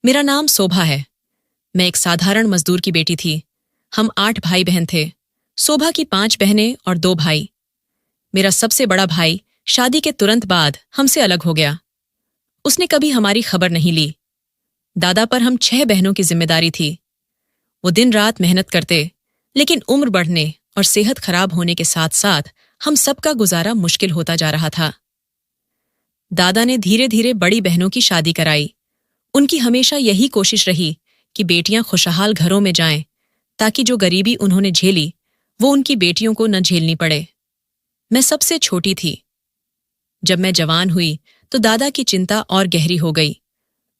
मेरा नाम शोभा है। मैं एक साधारण मजदूर की बेटी थी। हम 8 भाई बहन थे। शोभा की 5 बहनें और 2 भाई। मेरा सबसे बड़ा भाई शादी के तुरंत बाद हमसे अलग हो गया। उसने कभी हमारी खबर नहीं ली। दादा पर हम 6 बहनों की जिम्मेदारी थी। वो दिन रात मेहनत करते, लेकिन उम्र बढ़ने और सेहत खराब होने के साथ साथ हम सबका गुजारा मुश्किल होता जा रहा था। दादा ने धीरे धीरे बड़ी बहनों की शादी कराई। उनकी हमेशा यही कोशिश रही कि बेटियां खुशहाल घरों में जाएं, ताकि जो गरीबी उन्होंने झेली वो उनकी बेटियों को न झेलनी पड़े। मैं सबसे छोटी थी। जब मैं जवान हुई तो दादा की चिंता और गहरी हो गई।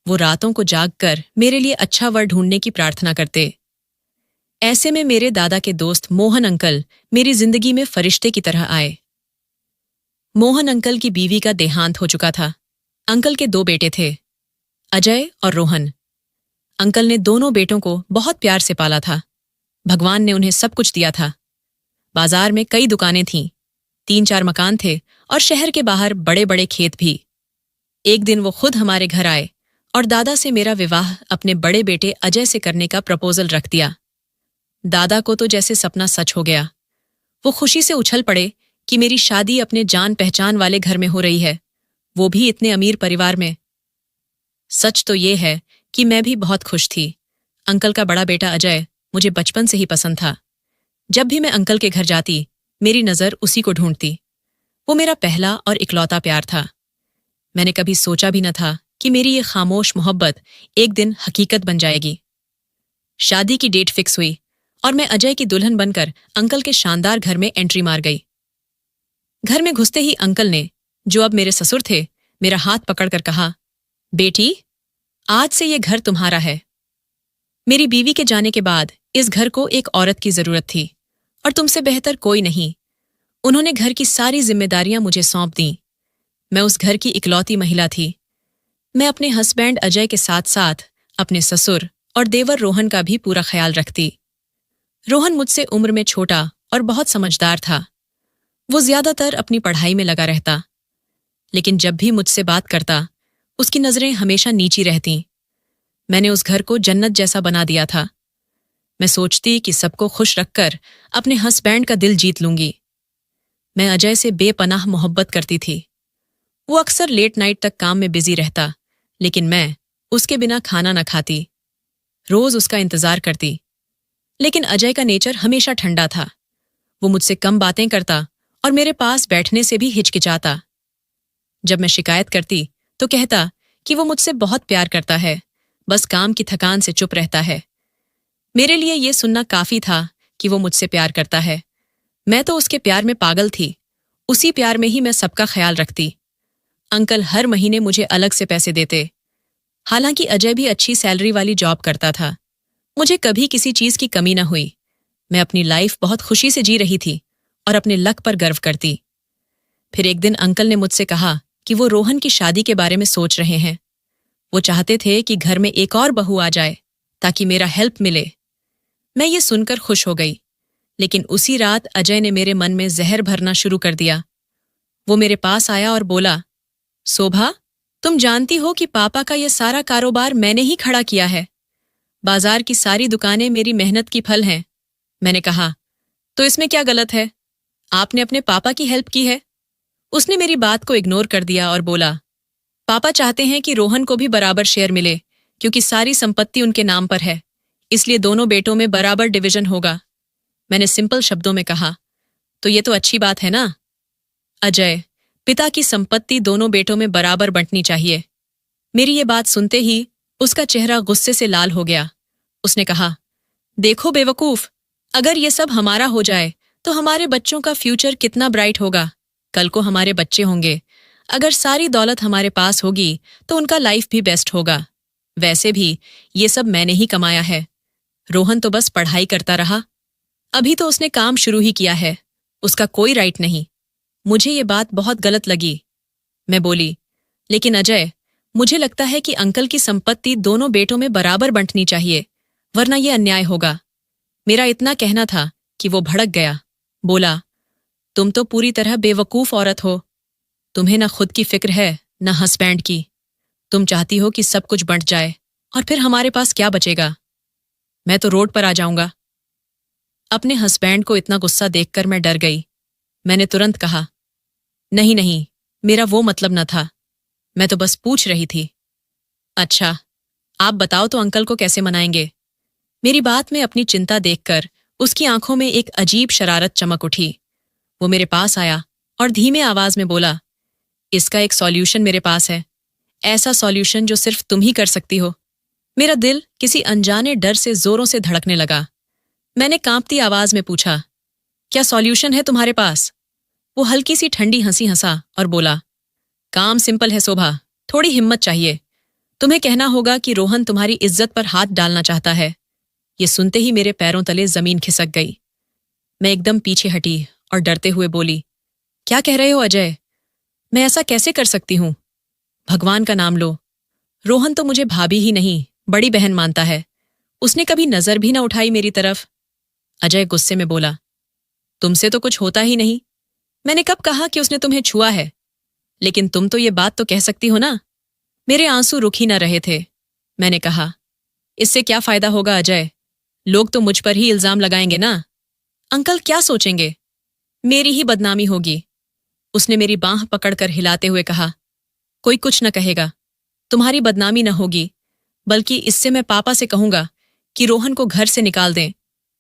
वो रातों को जागकर मेरे लिए अच्छा वर ढूंढने की प्रार्थना करते। ऐसे में मेरे दादा के दोस्त मोहन अंकल मेरी जिंदगी में फरिश्ते की तरह आए। मोहन अंकल की बीवी का देहांत हो चुका था। अंकल के 2 बेटे थे, अजय और रोहन। अंकल ने दोनों बेटों को बहुत प्यार से पाला था। भगवान ने उन्हें सब कुछ दिया था। बाजार में कई दुकानें थीं, 3-4 मकान थे और शहर के बाहर बड़े बड़े खेत भी। एक दिन वो खुद हमारे घर आए और दादा से मेरा विवाह अपने बड़े बेटे अजय से करने का प्रपोजल रख दिया। दादा को तो जैसे सपना सच हो गया। वो खुशी से उछल पड़े कि मेरी शादी अपने जान पहचान वाले घर में हो रही है, वो भी इतने अमीर परिवार में। सच तो ये है कि मैं भी बहुत खुश थी। अंकल का बड़ा बेटा अजय मुझे बचपन से ही पसंद था। जब भी मैं अंकल के घर जाती, मेरी नज़र उसी को ढूंढती। वो मेरा पहला और इकलौता प्यार था। मैंने कभी सोचा भी न था कि मेरी ये खामोश मोहब्बत एक दिन हकीकत बन जाएगी। शादी की डेट फिक्स हुई और मैं अजय की दुल्हन बनकर अंकल के शानदार घर में एंट्री मार गई। घर में घुसते ही अंकल ने, जो अब मेरे ससुर थे, मेरा हाथ पकड़कर कहा, बेटी, आज से ये घर तुम्हारा है। मेरी बीवी के जाने के बाद इस घर को एक औरत की जरूरत थी और तुमसे बेहतर कोई नहीं। उन्होंने घर की सारी जिम्मेदारियां मुझे सौंप दी। मैं उस घर की इकलौती महिला थी। मैं अपने हस्बैंड अजय के साथ साथ अपने ससुर और देवर रोहन का भी पूरा ख्याल रखती। रोहन मुझसे उम्र में छोटा और बहुत समझदार था। वो ज्यादातर अपनी पढ़ाई में लगा रहता, लेकिन जब भी मुझसे बात करता, उसकी नजरें हमेशा नीची रहतीं। मैंने उस घर को जन्नत जैसा बना दिया था। मैं सोचती कि सबको खुश रखकर अपने हस्बैंड का दिल जीत लूंगी। मैं अजय से बेपनाह मोहब्बत करती थी। वो अक्सर लेट नाइट तक काम में बिजी रहता, लेकिन मैं उसके बिना खाना न खाती। रोज उसका इंतजार करती। लेकिन अजय का नेचर हमेशा ठंडा था। वो मुझसे कम बातें करता और मेरे पास बैठने से भी हिचकिचाता। जब मैं शिकायत करती तो कहता कि वो मुझसे बहुत प्यार करता है, बस काम की थकान से चुप रहता है। मेरे लिए ये सुनना काफी था कि वो मुझसे प्यार करता है। मैं तो उसके प्यार में पागल थी। उसी प्यार में ही मैं सबका ख्याल रखती। अंकल हर महीने मुझे अलग से पैसे देते। हालांकि अजय भी अच्छी सैलरी वाली जॉब करता था। मुझे कभी किसी चीज की कमी न हुई। मैं अपनी लाइफ बहुत खुशी से जी रही थी और अपने लक पर गर्व करती। फिर एक दिन अंकल ने मुझसे कहा कि वो रोहन की शादी के बारे में सोच रहे हैं। वो चाहते थे कि घर में एक और बहू आ जाए ताकि मेरा हेल्प मिले। मैं ये सुनकर खुश हो गई, लेकिन उसी रात अजय ने मेरे मन में जहर भरना शुरू कर दिया। वो मेरे पास आया और बोला, शोभा, तुम जानती हो कि पापा का ये सारा कारोबार मैंने ही खड़ा किया है। बाजार की सारी दुकानें मेरी मेहनत की फल हैं। मैंने कहा, तो इसमें क्या गलत है? आपने अपने पापा की हेल्प की है। उसने मेरी बात को इग्नोर कर दिया और बोला, पापा चाहते हैं कि रोहन को भी बराबर शेयर मिले, क्योंकि सारी संपत्ति उनके नाम पर है, इसलिए दोनों बेटों में बराबर डिवीजन होगा। मैंने सिंपल शब्दों में कहा, तो ये तो अच्छी बात है ना? अजय, पिता की संपत्ति दोनों बेटों में बराबर बंटनी चाहिए। मेरी ये बात सुनते ही उसका चेहरा गुस्से से लाल हो गया। उसने कहा, देखो बेवकूफ, अगर ये सब हमारा हो जाए तो हमारे बच्चों का फ्यूचर कितना ब्राइट होगा। कल को हमारे बच्चे होंगे। अगर सारी दौलत हमारे पास होगी तो उनका लाइफ भी बेस्ट होगा। वैसे भी ये सब मैंने ही कमाया है। रोहन तो बस पढ़ाई करता रहा। अभी तो उसने काम शुरू ही किया है। उसका कोई राइट नहीं। मुझे ये बात बहुत गलत लगी। मैं बोली, लेकिन अजय, मुझे लगता है कि अंकल की संपत्ति दोनों बेटों में बराबर बंटनी चाहिए, वरना यह अन्याय होगा। मेरा इतना कहना था कि वो भड़क गया। बोला, तुम तो पूरी तरह बेवकूफ औरत हो। तुम्हें ना खुद की फिक्र है, ना हस्बैंड की। तुम चाहती हो कि सब कुछ बंट जाए और फिर हमारे पास क्या बचेगा? मैं तो रोड पर आ जाऊंगा। अपने हस्बैंड को इतना गुस्सा देखकर मैं डर गई। मैंने तुरंत कहा, नहीं नहीं, मेरा वो मतलब न था, मैं तो बस पूछ रही थी। अच्छा, आप बताओ तो अंकल को कैसे मनाएंगे? मेरी बात में अपनी चिंता देखकर उसकी आंखों में एक अजीब शरारत चमक उठी। वो मेरे पास आया और धीमे आवाज में बोला, इसका एक सॉल्यूशन मेरे पास है, ऐसा सॉल्यूशन जो सिर्फ तुम ही कर सकती हो। मेरा दिल किसी अनजाने डर से जोरों से धड़कने लगा। मैंने कांपती आवाज में पूछा, क्या सॉल्यूशन है तुम्हारे पास? वो हल्की सी ठंडी हंसी हंसा और बोला, काम सिंपल है शोभा, थोड़ी हिम्मत चाहिए। तुम्हें कहना होगा कि रोहन तुम्हारी इज्जत पर हाथ डालना चाहता है। ये सुनते ही मेरे पैरों तले जमीन खिसक गई। मैं एकदम पीछे हटी और डरते हुए बोली, क्या कह रहे हो अजय? मैं ऐसा कैसे कर सकती हूं? भगवान का नाम लो। रोहन तो मुझे भाभी ही नहीं, बड़ी बहन मानता है। उसने कभी नजर भी न उठाई मेरी तरफ। अजय गुस्से में बोला, तुमसे तो कुछ होता ही नहीं। मैंने कब कहा कि उसने तुम्हें छुआ है? लेकिन तुम तो ये बात तो कह सकती हो ना। मेरे आंसू रुक ही न रहे थे। मैंने कहा, इससे क्या फायदा होगा अजय? लोग तो मुझ पर ही इल्जाम लगाएंगे ना। अंकल क्या सोचेंगे? मेरी ही बदनामी होगी। उसने मेरी बांह पकड़कर हिलाते हुए कहा, कोई कुछ न कहेगा, तुम्हारी बदनामी न होगी, बल्कि इससे मैं पापा से कहूंगा कि रोहन को घर से निकाल दें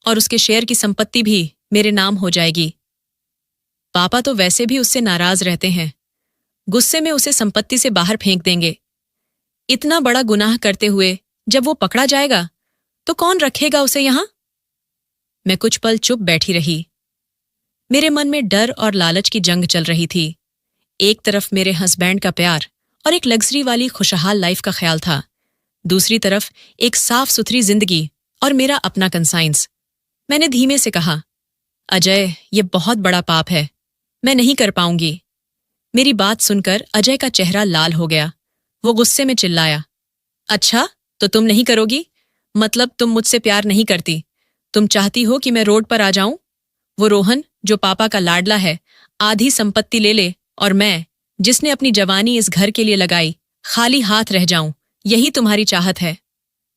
और उसके शेयर की संपत्ति भी मेरे नाम हो जाएगी। पापा तो वैसे भी उससे नाराज रहते हैं, गुस्से में उसे संपत्ति से बाहर फेंक देंगे। इतना बड़ा गुनाह करते हुए जब वो पकड़ा जाएगा तो कौन रखेगा उसे यहां? मैं कुछ पल चुप बैठी रही। मेरे मन में डर और लालच की जंग चल रही थी। एक तरफ मेरे हस्बैंड का प्यार और एक लग्जरी वाली खुशहाल लाइफ का ख्याल था, दूसरी तरफ एक साफ सुथरी जिंदगी और मेरा अपना कंसाइंस। मैंने धीमे से कहा, अजय, ये बहुत बड़ा पाप है, मैं नहीं कर पाऊंगी। मेरी बात सुनकर अजय का चेहरा लाल हो गया। वो गुस्से में चिल्लाया, अच्छा, तो तुम नहीं करोगी? मतलब तुम मुझसे प्यार नहीं करती? तुम चाहती हो कि मैं रोड पर आ जाऊं? वो रोहन जो पापा का लाडला है आधी संपत्ति ले ले और मैं, जिसने अपनी जवानी इस घर के लिए लगाई, खाली हाथ रह जाऊं, यही तुम्हारी चाहत है?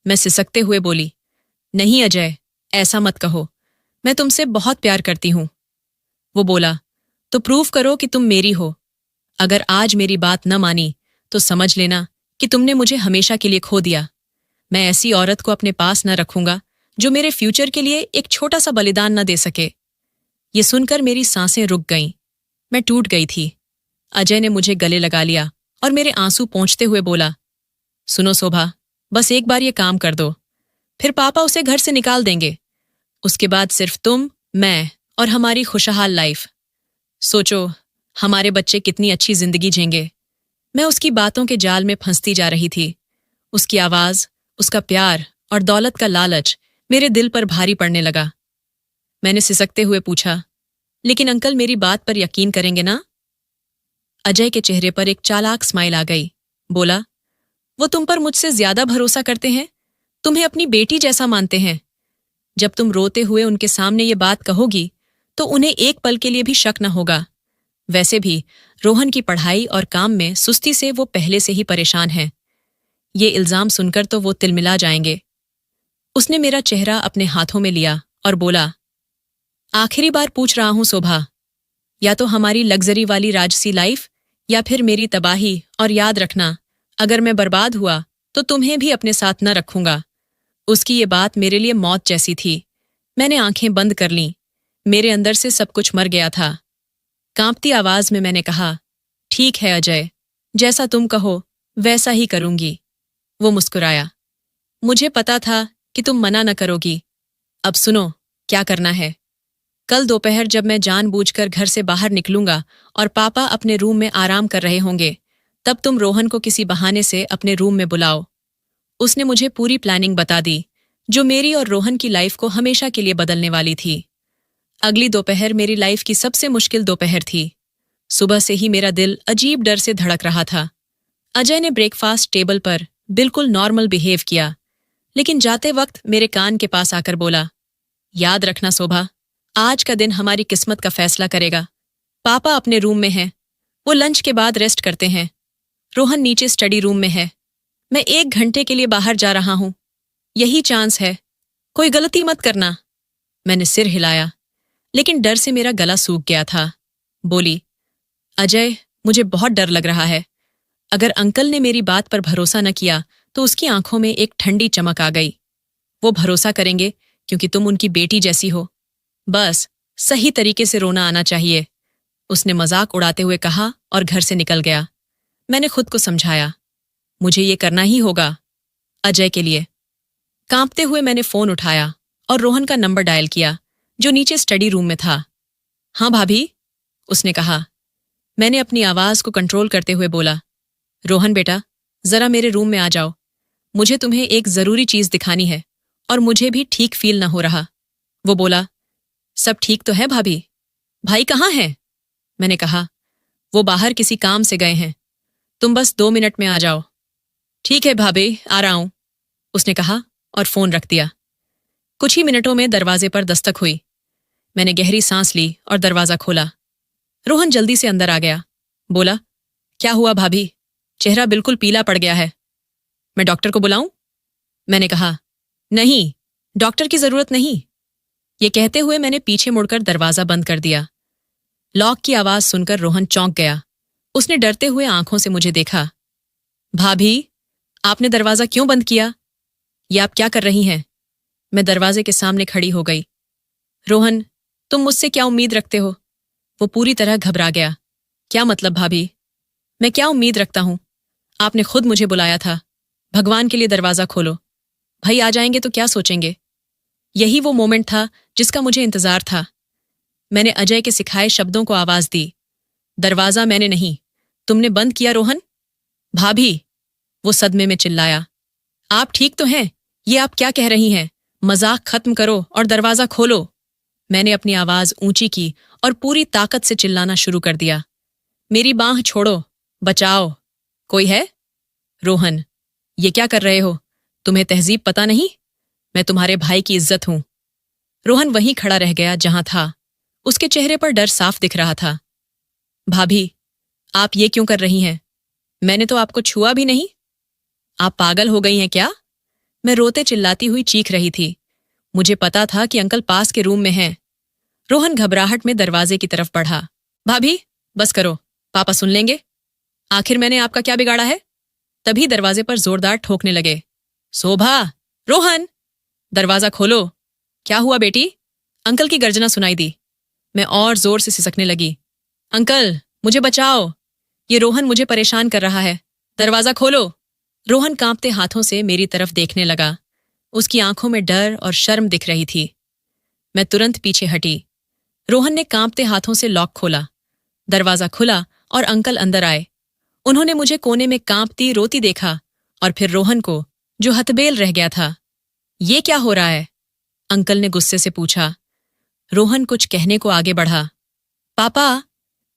मैं सिसकते हुए बोली, नहीं अजय, ऐसा मत कहो, मैं तुमसे बहुत प्यार करती हूं। वो बोला, तो प्रूव करो कि तुम मेरी हो। अगर आज मेरी बात न मानी तो समझ लेना कि तुमने मुझे हमेशा के लिए खो दिया। मैं ऐसी औरत को अपने पास न रखूंगा जो मेरे फ्यूचर के लिए एक छोटा सा बलिदान न दे सके। ये सुनकर मेरी सांसें रुक गईं। मैं टूट गई थी। अजय ने मुझे गले लगा लिया और मेरे आंसू पोंछते हुए बोला, सुनो शोभा, बस एक बार ये काम कर दो, फिर पापा उसे घर से निकाल देंगे। उसके बाद सिर्फ तुम, मैं और हमारी खुशहाल लाइफ। सोचो, हमारे बच्चे कितनी अच्छी जिंदगी जींगे। मैं उसकी बातों के जाल में फंसती जा रही थी। उसकी आवाज, उसका प्यार और दौलत का लालच मेरे दिल पर भारी पड़ने लगा। मैंने सिसकते हुए पूछा, लेकिन अंकल मेरी बात पर यकीन करेंगे ना? अजय के चेहरे पर एक चालाक स्माइल आ गई। बोला, वो तुम पर मुझसे ज्यादा भरोसा करते हैं, तुम्हें अपनी बेटी जैसा मानते हैं। जब तुम रोते हुए उनके सामने ये बात कहोगी तो उन्हें एक पल के लिए भी शक न होगा। वैसे भी रोहन की पढ़ाई और काम में सुस्ती से वो पहले से ही परेशान हैं। ये इल्जाम सुनकर तो वो तिलमिला जाएंगे। उसने मेरा चेहरा अपने हाथों में लिया और बोला, आखिरी बार पूछ रहा हूं शोभा, या तो हमारी लग्जरी वाली राजसी लाइफ या फिर मेरी तबाही, और याद रखना, अगर मैं बर्बाद हुआ तो तुम्हें भी अपने साथ न रखूंगा। उसकी ये बात मेरे लिए मौत जैसी थी। मैंने आंखें बंद कर लीं। मेरे अंदर से सब कुछ मर गया था। कांपती आवाज में मैंने कहा, ठीक है अजय, जैसा तुम कहो वैसा ही करूंगी। वो मुस्कुराया, मुझे पता था कि तुम मना न करोगी। अब सुनो, क्या करना है। कल दोपहर जब मैं जानबूझकर घर से बाहर निकलूंगा और पापा अपने रूम में आराम कर रहे होंगे, तब तुम रोहन को किसी बहाने से अपने रूम में बुलाओ। उसने मुझे पूरी प्लानिंग बता दी, जो मेरी और रोहन की लाइफ को हमेशा के लिए बदलने वाली थी। अगली दोपहर मेरी लाइफ की सबसे मुश्किल दोपहर थी। सुबह से ही मेरा दिल अजीब डर से धड़क रहा था। अजय ने ब्रेकफास्ट टेबल पर बिल्कुल नॉर्मल बिहेव किया, लेकिन जाते वक्त मेरे कान के पास आकर बोला, याद रखना शोभा, आज का दिन हमारी किस्मत का फैसला करेगा। पापा अपने रूम में हैं, वो लंच के बाद रेस्ट करते हैं। रोहन नीचे स्टडी रूम में है। मैं 1 घंटे के लिए बाहर जा रहा हूं। यही चांस है, कोई गलती मत करना। मैंने सिर हिलाया, लेकिन डर से मेरा गला सूख गया था। बोली, अजय, मुझे बहुत डर लग रहा है। अगर अंकल ने मेरी बात पर भरोसा न किया तो उसकी आंखों में एक ठंडी चमक आ गई। वो भरोसा करेंगे क्योंकि तुम उनकी बेटी जैसी हो। बस सही तरीके से रोना आना चाहिए, उसने मजाक उड़ाते हुए कहा और घर से निकल गया। मैंने खुद को समझाया, मुझे ये करना ही होगा, अजय के लिए। कांपते हुए मैंने फोन उठाया और रोहन का नंबर डायल किया, जो नीचे स्टडी रूम में था। हाँ भाभी, उसने कहा। मैंने अपनी आवाज को कंट्रोल करते हुए बोला, रोहन बेटा, जरा मेरे रूम में आ जाओ। मुझे तुम्हें एक जरूरी चीज दिखानी है और मुझे भी ठीक फील न हो रहा। वो बोला, सब ठीक तो है भाभी? भाई कहाँ हैं? मैंने कहा, वो बाहर किसी काम से गए हैं, तुम बस 2 मिनट में आ जाओ। ठीक है भाभी, आ रहा हूं, उसने कहा और फोन रख दिया। कुछ ही मिनटों में दरवाजे पर दस्तक हुई। मैंने गहरी सांस ली और दरवाजा खोला। रोहन जल्दी से अंदर आ गया। बोला, क्या हुआ भाभी? चेहरा बिल्कुल पीला पड़ गया है। मैं डॉक्टर को बुलाऊं? मैंने कहा, नहीं, डॉक्टर की जरूरत नहीं। ये कहते हुए मैंने पीछे मुड़कर दरवाजा बंद कर दिया। लॉक की आवाज सुनकर रोहन चौंक गया। उसने डरते हुए आंखों से मुझे देखा। भाभी, आपने दरवाजा क्यों बंद किया? ये आप क्या कर रही हैं? मैं दरवाजे के सामने खड़ी हो गई। रोहन, तुम मुझसे क्या उम्मीद रखते हो? वो पूरी तरह घबरा गया। क्या मतलब भाभी? मैं क्या उम्मीद रखता हूं? आपने खुद मुझे बुलाया था। भगवान के लिए दरवाजा खोलो। भाई आ जाएंगे तो क्या सोचेंगे? यही वो मोमेंट था जिसका मुझे इंतजार था। मैंने अजय के सिखाए शब्दों को आवाज दी। दरवाजा मैंने नहीं, तुमने बंद किया रोहन। भाभी, वो सदमे में चिल्लाया। आप ठीक तो हैं? ये आप क्या कह रही हैं? मजाक खत्म करो और दरवाजा खोलो। मैंने अपनी आवाज ऊंची की और पूरी ताकत से चिल्लाना शुरू कर दिया। मेरी बांह छोड़ो, बचाओ। कोई है? रोहन, ये क्या कर रहे हो? तुम्हें तहजीब पता नहीं? मैं तुम्हारे भाई की इज्जत हूं। रोहन वहीं खड़ा रह गया जहां था। उसके चेहरे पर डर साफ दिख रहा था। भाभी, आप ये क्यों कर रही हैं? मैंने तो आपको छुआ भी नहीं। आप पागल हो गई हैं क्या? मैं रोते चिल्लाती हुई चीख रही थी। मुझे पता था कि अंकल पास के रूम में हैं। रोहन घबराहट में दरवाजे की तरफ बढ़ा। भाभी, बस करो, पापा सुन लेंगे। आखिर मैंने आपका क्या बिगाड़ा है? तभी दरवाजे पर जोरदार ठोकने लगे। शोभा, रोहन, दरवाजा खोलो। क्या हुआ बेटी? अंकल की गर्जना सुनाई दी। मैं और जोर से सिसकने लगी। अंकल, मुझे बचाओ, ये रोहन मुझे परेशान कर रहा है। दरवाजा खोलो। रोहन कांपते हाथों से मेरी तरफ देखने लगा। उसकी आंखों में डर और शर्म दिख रही थी। मैं तुरंत पीछे हटी। रोहन ने कांपते हाथों से लॉक खोला। दरवाजा खुला और अंकल अंदर आए। उन्होंने मुझे कोने में कांपती रोती देखा और फिर रोहन को, जो हतबेल रह गया था। ये क्या हो रहा है? अंकल ने गुस्से से पूछा। रोहन कुछ कहने को आगे बढ़ा। पापा,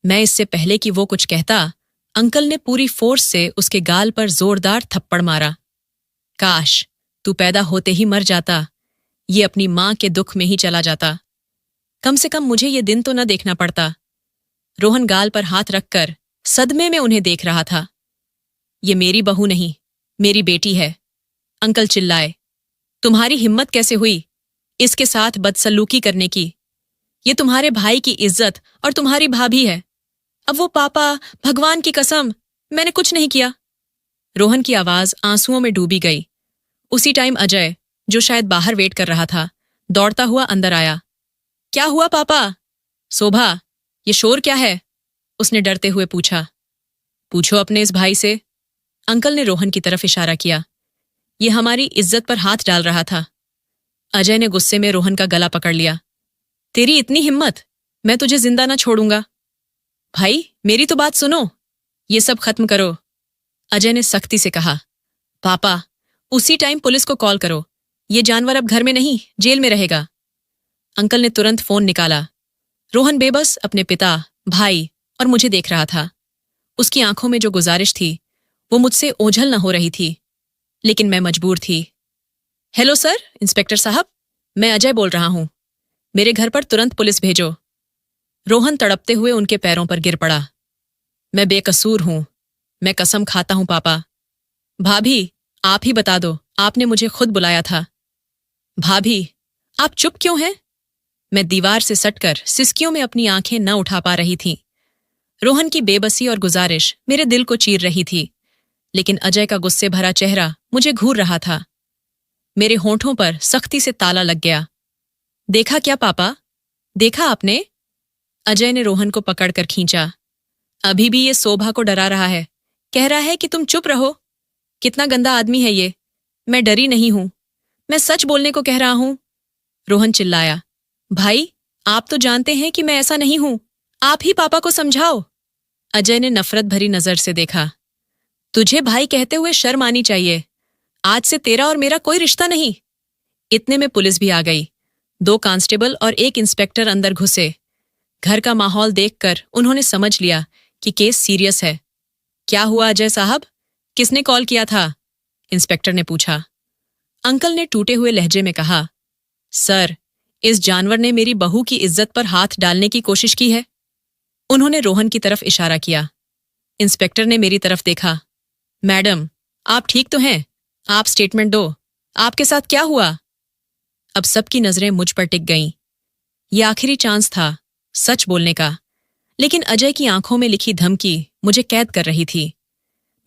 मैं इससे पहले कि वो कुछ कहता, अंकल ने पूरी फोर्स से उसके गाल पर जोरदार थप्पड़ मारा। काश तू पैदा होते ही मर जाता, ये अपनी मां के दुख में ही चला जाता। कम से कम मुझे ये दिन तो न देखना पड़ता। रोहन गाल पर हाथ रखकर सदमे में उन्हें देख रहा था। ये मेरी बहू नहीं, मेरी बेटी है। अंकल चिल्लाए। तुम्हारी हिम्मत कैसे हुई इसके साथ बदसलूकी करने की? ये तुम्हारे भाई की इज्जत और तुम्हारी भाभी है। अब वो पापा, भगवान की कसम, मैंने कुछ नहीं किया। रोहन की आवाज आंसुओं में डूबी गई। उसी टाइम अजय, जो शायद बाहर वेट कर रहा था, दौड़ता हुआ अंदर आया। क्या हुआ पापा? शोभा, ये शोर क्या है? उसने डरते हुए पूछा। पूछो अपने इस भाई से। अंकल ने रोहन की तरफ इशारा किया। ये हमारी इज्जत पर हाथ डाल रहा था। अजय ने गुस्से में रोहन का गला पकड़ लिया। तेरी इतनी हिम्मत, मैं तुझे जिंदा ना छोड़ूंगा। भाई, मेरी तो बात सुनो, ये सब खत्म करो, अजय ने सख्ती से कहा। पापा, उसी टाइम पुलिस को कॉल करो। ये जानवर अब घर में नहीं, जेल में रहेगा। अंकल ने तुरंत फोन निकाला। रोहन बेबस अपने पिता, भाई और मुझे देख रहा था। उसकी आंखों में जो गुजारिश थी वो मुझसे ओझल न हो रही थी, लेकिन मैं मजबूर थी। हेलो सर, इंस्पेक्टर साहब, मैं अजय बोल रहा हूं। मेरे घर पर तुरंत पुलिस भेजो। रोहन तड़पते हुए उनके पैरों पर गिर पड़ा। मैं बेकसूर हूं, मैं कसम खाता हूं पापा। भाभी, आप ही बता दो, आपने मुझे खुद बुलाया था। भाभी, आप चुप क्यों हैं? मैं दीवार से सटकर सिसकियों में अपनी आंखें न उठा पा रही थी। रोहन की बेबसी और गुजारिश मेरे दिल को चीर रही थी, लेकिन अजय का गुस्से भरा चेहरा मुझे घूर रहा था। मेरे होंठों पर सख्ती से ताला लग गया। देखा क्या पापा? देखा आपने? अजय ने रोहन को पकड़कर खींचा। अभी भी ये शोभा को डरा रहा है, कह रहा है कि तुम चुप रहो। कितना गंदा आदमी है ये। मैं डरी नहीं हूं, मैं सच बोलने को कह रहा हूं। रोहन चिल्लाया। भाई, आप तो जानते हैं कि मैं ऐसा नहीं हूं, आप ही पापा को समझाओ। अजय ने नफरत भरी नजर से देखा। तुझे भाई कहते हुए शर्म आनी चाहिए। आज से तेरा और मेरा कोई रिश्ता नहीं। इतने में पुलिस भी आ गई। 2 कांस्टेबल और 1 इंस्पेक्टर अंदर घुसे। घर का माहौल देखकर उन्होंने समझ लिया कि केस सीरियस है। क्या हुआ अजय साहब? किसने कॉल किया था? इंस्पेक्टर ने पूछा। अंकल ने टूटे हुए लहजे में कहा, सर, इस जानवर ने मेरी बहू की इज्जत पर हाथ डालने की कोशिश की है। उन्होंने रोहन की तरफ इशारा किया। इंस्पेक्टर ने मेरी तरफ देखा। मैडम, आप ठीक तो हैं? आप स्टेटमेंट दो, आपके साथ क्या हुआ? अब सबकी नजरें मुझ पर टिक गईं। यह आखिरी चांस था सच बोलने का, लेकिन अजय की आंखों में लिखी धमकी मुझे कैद कर रही थी।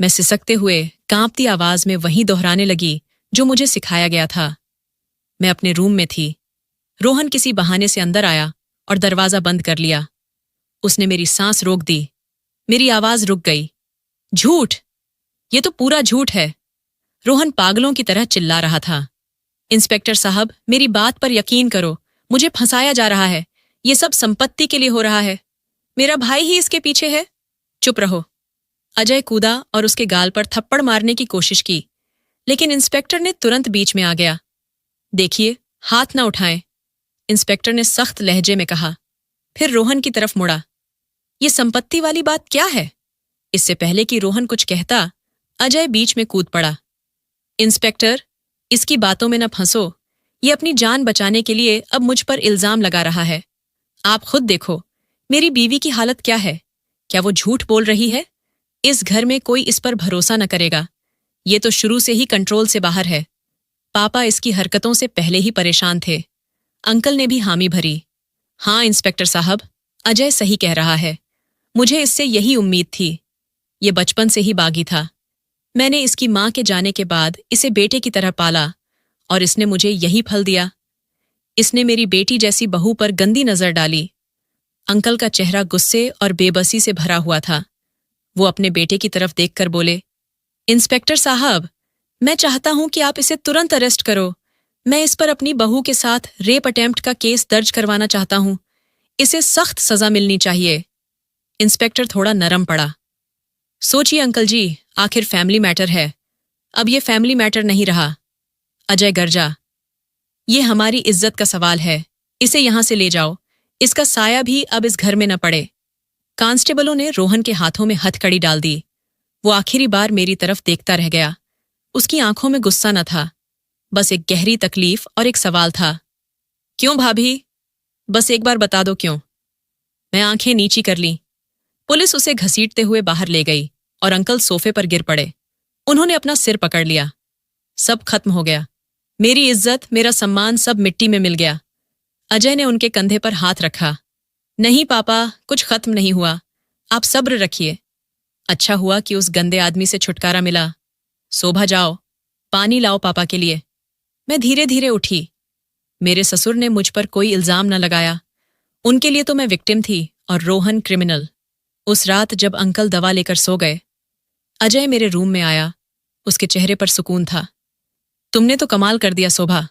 मैं सिसकते हुए कांपती आवाज में वही दोहराने लगी जो मुझे सिखाया गया था। मैं अपने रूम में थी। रोहन किसी बहाने से अंदर आया और दरवाजा बंद कर लिया। उसने मेरी सांस रोक दी। मेरी आवाज रुक गई। झूठ! ये तो पूरा झूठ है। रोहन पागलों की तरह चिल्ला रहा था। इंस्पेक्टर साहब, मेरी बात पर यकीन करो, मुझे फंसाया जा रहा है। ये सब संपत्ति के लिए हो रहा है। मेरा भाई ही इसके पीछे है। चुप रहो। अजय कूदा और उसके गाल पर थप्पड़ मारने की कोशिश की, लेकिन इंस्पेक्टर ने तुरंत बीच में आ गया। देखिए, हाथ ना उठाएं, इंस्पेक्टर ने सख्त लहजे में कहा। फिर रोहन की तरफ मुड़ा। ये संपत्ति वाली बात क्या है? इससे पहले कि रोहन कुछ कहता, अजय बीच में कूद पड़ा। इंस्पेक्टर, इसकी बातों में न फंसो। ये अपनी जान बचाने के लिए अब मुझ पर इल्जाम लगा रहा है। आप खुद देखो, मेरी बीवी की हालत क्या है। क्या वो झूठ बोल रही है? इस घर में कोई इस पर भरोसा न करेगा। ये तो शुरू से ही कंट्रोल से बाहर है। पापा इसकी हरकतों से पहले ही परेशान थे। अंकल ने भी हामी भरी। हाँ इंस्पेक्टर साहब, अजय सही कह रहा है। मुझे इससे यही उम्मीद थी। ये बचपन से ही बागी था। मैंने इसकी मां के जाने के बाद इसे बेटे की तरह पाला और इसने मुझे यही फल दिया। इसने मेरी बेटी जैसी बहू पर गंदी नजर डाली। अंकल का चेहरा गुस्से और बेबसी से भरा हुआ था। वो अपने बेटे की तरफ देखकर बोले, इंस्पेक्टर साहब, मैं चाहता हूं कि आप इसे तुरंत अरेस्ट करो। मैं इस पर अपनी बहू के साथ रेप अटेम्प्ट का केस दर्ज करवाना चाहता हूं। इसे सख्त सजा मिलनी चाहिए। इंस्पेक्टर थोड़ा नरम पड़ा। सोचिए अंकल जी, आखिर फैमिली मैटर है। अब ये फैमिली मैटर नहीं रहा। अजय गर्जा। ये हमारी इज्जत का सवाल है। इसे यहां से ले जाओ। इसका साया भी अब इस घर में न पड़े। कांस्टेबलों ने रोहन के हाथों में हथकड़ी डाल दी। वो आखिरी बार मेरी तरफ देखता रह गया। उसकी आंखों में गुस्सा न था, बस एक गहरी तकलीफ और एक सवाल था। क्यों भाभी? बस एक बार बता दो क्यों। मैं आंखें नीची कर ली। पुलिस उसे घसीटते हुए बाहर ले गई और अंकल सोफे पर गिर पड़े। उन्होंने अपना सिर पकड़ लिया। सब खत्म हो गया। मेरी इज्जत, मेरा सम्मान सब मिट्टी में मिल गया। अजय ने उनके कंधे पर हाथ रखा। नहीं पापा, कुछ खत्म नहीं हुआ। आप सब्र रखिए। अच्छा हुआ कि उस गंदे आदमी से छुटकारा मिला। शोभा, जाओ, पानी लाओ पापा के लिए। मैं धीरे धीरे उठी। मेरे ससुर ने मुझ पर कोई इल्जाम न लगाया। उनके लिए तो मैं विक्टिम थी और रोहन क्रिमिनल। उस रात जब अंकल दवा लेकर सो गए, अजय मेरे रूम में आया। उसके चेहरे पर सुकून था। तुमने तो कमाल कर दिया शोभा,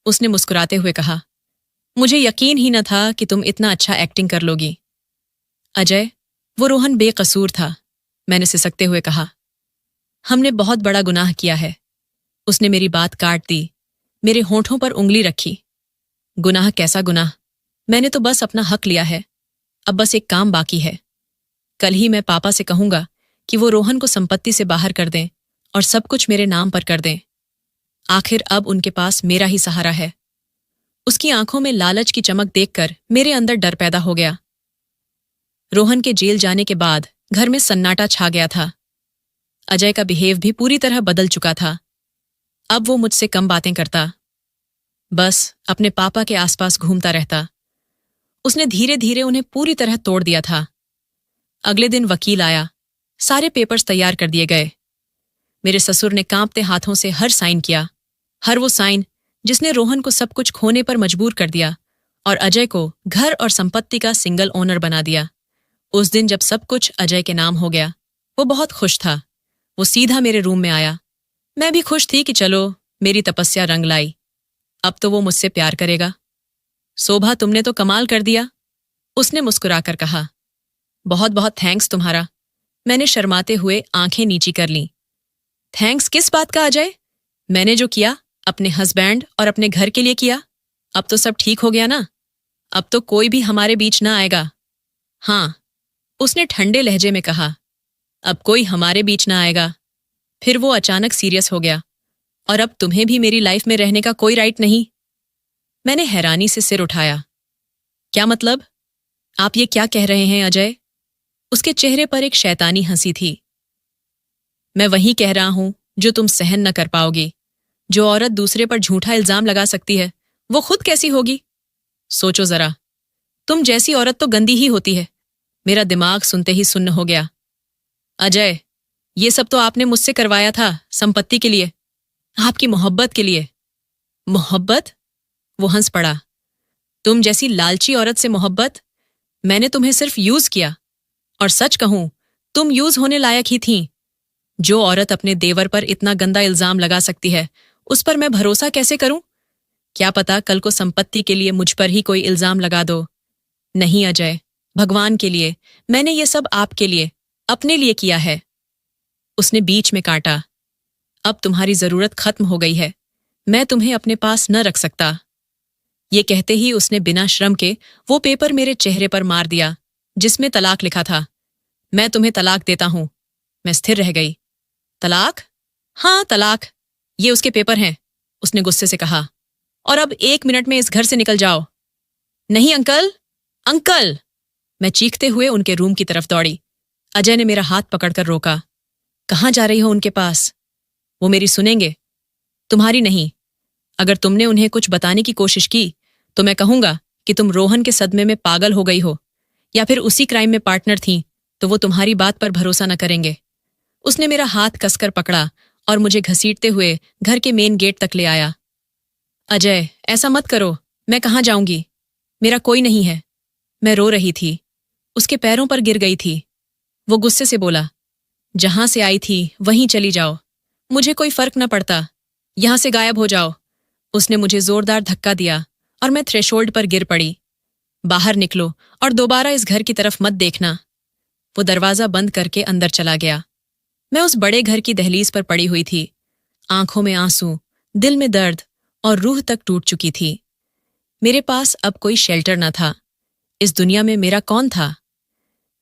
उसने मुस्कुराते हुए कहा। मुझे यकीन ही न था कि तुम इतना अच्छा एक्टिंग कर लोगी। अजय, वो रोहन बेकसूर था, मैंने सिसकते हुए कहा। हमने बहुत बड़ा गुनाह किया है। उसने मेरी बात काट दी, मेरे होंठों पर उंगली रखी। गुनाह? कैसा गुनाह? मैंने तो बस अपना हक लिया है। अब बस एक काम बाकी है। कल ही मैं पापा से कहूंगा कि वो रोहन को संपत्ति से बाहर कर दें और सब कुछ मेरे नाम पर कर दें। आखिर अब उनके पास मेरा ही सहारा है। उसकी आंखों में लालच की चमक देखकर मेरे अंदर डर पैदा हो गया। रोहन के जेल जाने के बाद घर में सन्नाटा छा गया था। अजय का बिहेव भी पूरी तरह बदल चुका था। अब वो मुझसे कम बातें करता, बस अपने पापा के आसपास घूमता रहता। उसने धीरे धीरे उन्हें पूरी तरह तोड़ दिया था। अगले दिन वकील आया, सारे पेपर्स तैयार कर दिए गए। मेरे ससुर ने कांपते हाथों से हर साइन किया, हर वो साइन जिसने रोहन को सब कुछ खोने पर मजबूर कर दिया और अजय को घर और संपत्ति का सिंगल ओनर बना दिया। उस दिन जब सब कुछ अजय के नाम हो गया, वो बहुत खुश था। वो सीधा मेरे रूम में आया। मैं भी खुश थी कि चलो, मेरी तपस्या रंग लाई। अब तो वो मुझसे प्यार करेगा। शोभा, तुमने तो कमाल कर दिया, उसने मुस्कुराकर कहा। बहुत बहुत थैंक्स तुम्हारा। मैंने शर्माते हुए आंखें नीची कर लीं। थैंक्स किस बात का अजय? मैंने जो किया अपने हस्बैंड और अपने घर के लिए किया। अब तो सब ठीक हो गया ना? अब तो कोई भी हमारे बीच ना आएगा। हाँ, उसने ठंडे लहजे में कहा। अब कोई हमारे बीच ना आएगा। फिर वो अचानक सीरियस हो गया। और अब तुम्हें भी मेरी लाइफ में रहने का कोई राइट नहीं? मैंने हैरानी से सिर उठाया। क्या मतलब? आप ये क्या कह रहे हैं अजय? उसके चेहरे पर एक शैतानी हंसी थी। मैं वही कह रहा हूं जो तुम सहन न कर पाओगी। जो औरत दूसरे पर झूठा इल्जाम लगा सकती है, वो खुद कैसी होगी? सोचो जरा, तुम जैसी औरत तो गंदी ही होती है। मेरा दिमाग सुनते ही सुन्न हो गया। अजय, ये सब तो आपने मुझसे करवाया था संपत्ति के लिए, आपकी मोहब्बत के लिए। मोहब्बत? वो हंस पड़ा। तुम जैसी लालची औरत से मोहब्बत? मैंने तुम्हें सिर्फ यूज किया। और सच कहूं, तुम यूज होने लायक ही थीं। जो औरत अपने देवर पर इतना गंदा इल्जाम लगा सकती है, उस पर मैं भरोसा कैसे करूं? क्या पता कल को संपत्ति के लिए मुझ पर ही कोई इल्जाम लगा दो। नहीं अजय, भगवान के लिए, मैंने ये सब आपके लिए, अपने लिए किया है। उसने बीच में काटा। अब तुम्हारी जरूरत खत्म हो गई है। मैं तुम्हें अपने पास न रख सकता। ये कहते ही उसने बिना श्रम के वो पेपर मेरे चेहरे पर मार दिया जिसमें तलाक लिखा था। मैं तुम्हें तलाक देता हूं। मैं स्थिर रह गई। तलाक? हाँ, तलाक। ये उसके पेपर हैं, उसने गुस्से से कहा। और अब 1 मिनट में इस घर से निकल जाओ। नहीं अंकल, अंकल! मैं चीखते हुए उनके रूम की तरफ दौड़ी। अजय ने मेरा हाथ पकड़कर रोका। कहाँ जा रही हो उनके पास? वो मेरी सुनेंगे, तुम्हारी नहीं। अगर तुमने उन्हें कुछ बताने की कोशिश की तो मैं कहूंगा कि तुम रोहन के सदमे में पागल हो गई हो, या फिर उसी क्राइम में पार्टनर थी, तो वो तुम्हारी बात पर भरोसा न करेंगे। उसने मेरा हाथ कसकर पकड़ा और मुझे घसीटते हुए घर के मेन गेट तक ले आया। अजय, ऐसा मत करो। मैं कहाँ जाऊंगी? मेरा कोई नहीं है। मैं रो रही थी, उसके पैरों पर गिर गई थी। वो गुस्से से बोला, जहां से आई थी वहीं चली जाओ। मुझे कोई फर्क न पड़ता। यहां से गायब हो जाओ। उसने मुझे जोरदार धक्का दिया और मैं थ्रेशोल्ड पर गिर पड़ी। बाहर निकलो और दोबारा इस घर की तरफ मत देखना। वो दरवाजा बंद करके अंदर चला गया। मैं उस बड़े घर की दहलीज पर पड़ी हुई थी। आंखों में आंसू, दिल में दर्द और रूह तक टूट चुकी थी। मेरे पास अब कोई शेल्टर न था। इस दुनिया में मेरा कौन था?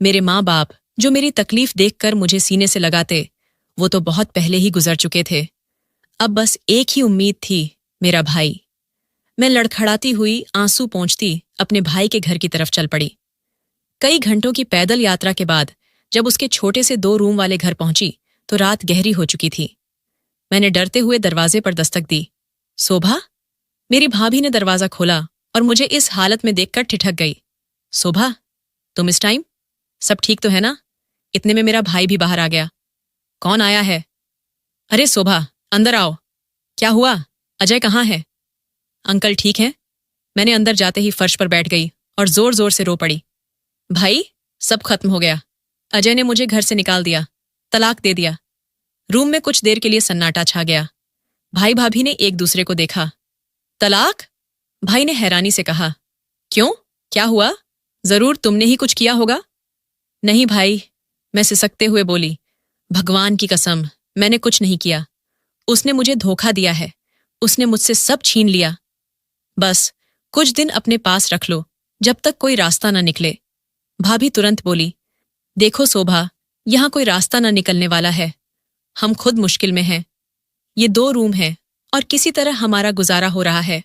मेरे माँ बाप जो मेरी तकलीफ देखकर मुझे सीने से लगाते, वो तो बहुत पहले ही गुजर चुके थे। अब बस एक ही उम्मीद थी, मेरा भाई। मैं लड़खड़ाती हुई आंसू पोंछती अपने भाई के घर की तरफ चल पड़ी। कई घंटों की पैदल यात्रा के बाद जब उसके छोटे से 2 रूम वाले घर पहुंची तो रात गहरी हो चुकी थी। मैंने डरते हुए दरवाजे पर दस्तक दी। शोभा? मेरी भाभी ने दरवाजा खोला और मुझे इस हालत में देखकर ठिठक गई। शोभा, तुम इस टाइम? सब ठीक तो है ना? इतने में मेरा भाई भी बाहर आ गया। कौन आया है? अरे शोभा, अंदर आओ। क्या हुआ? अजय कहाँ है? अंकल ठीक हैं? मैंने अंदर जाते ही फर्श पर बैठ गई और जोर जोर से रो पड़ी। भाई, सब खत्म हो गया। अजय ने मुझे घर से निकाल दिया, तलाक दे दिया। रूम में कुछ देर के लिए सन्नाटा छा गया। भाई भाभी ने एक दूसरे को देखा। तलाक? भाई ने हैरानी से कहा। क्यों, क्या हुआ? जरूर तुमने ही कुछ किया होगा। नहीं भाई, मैं सिसकते हुए बोली। भगवान की कसम, मैंने कुछ नहीं किया। उसने मुझे धोखा दिया है। उसने मुझसे सब छीन लिया। बस कुछ दिन अपने पास रख लो, जब तक कोई रास्ता न निकले। भाभी तुरंत बोली, देखो शोभा, यहां कोई रास्ता न निकलने वाला है। हम खुद मुश्किल में हैं। ये 2 रूम हैं और किसी तरह हमारा गुजारा हो रहा है।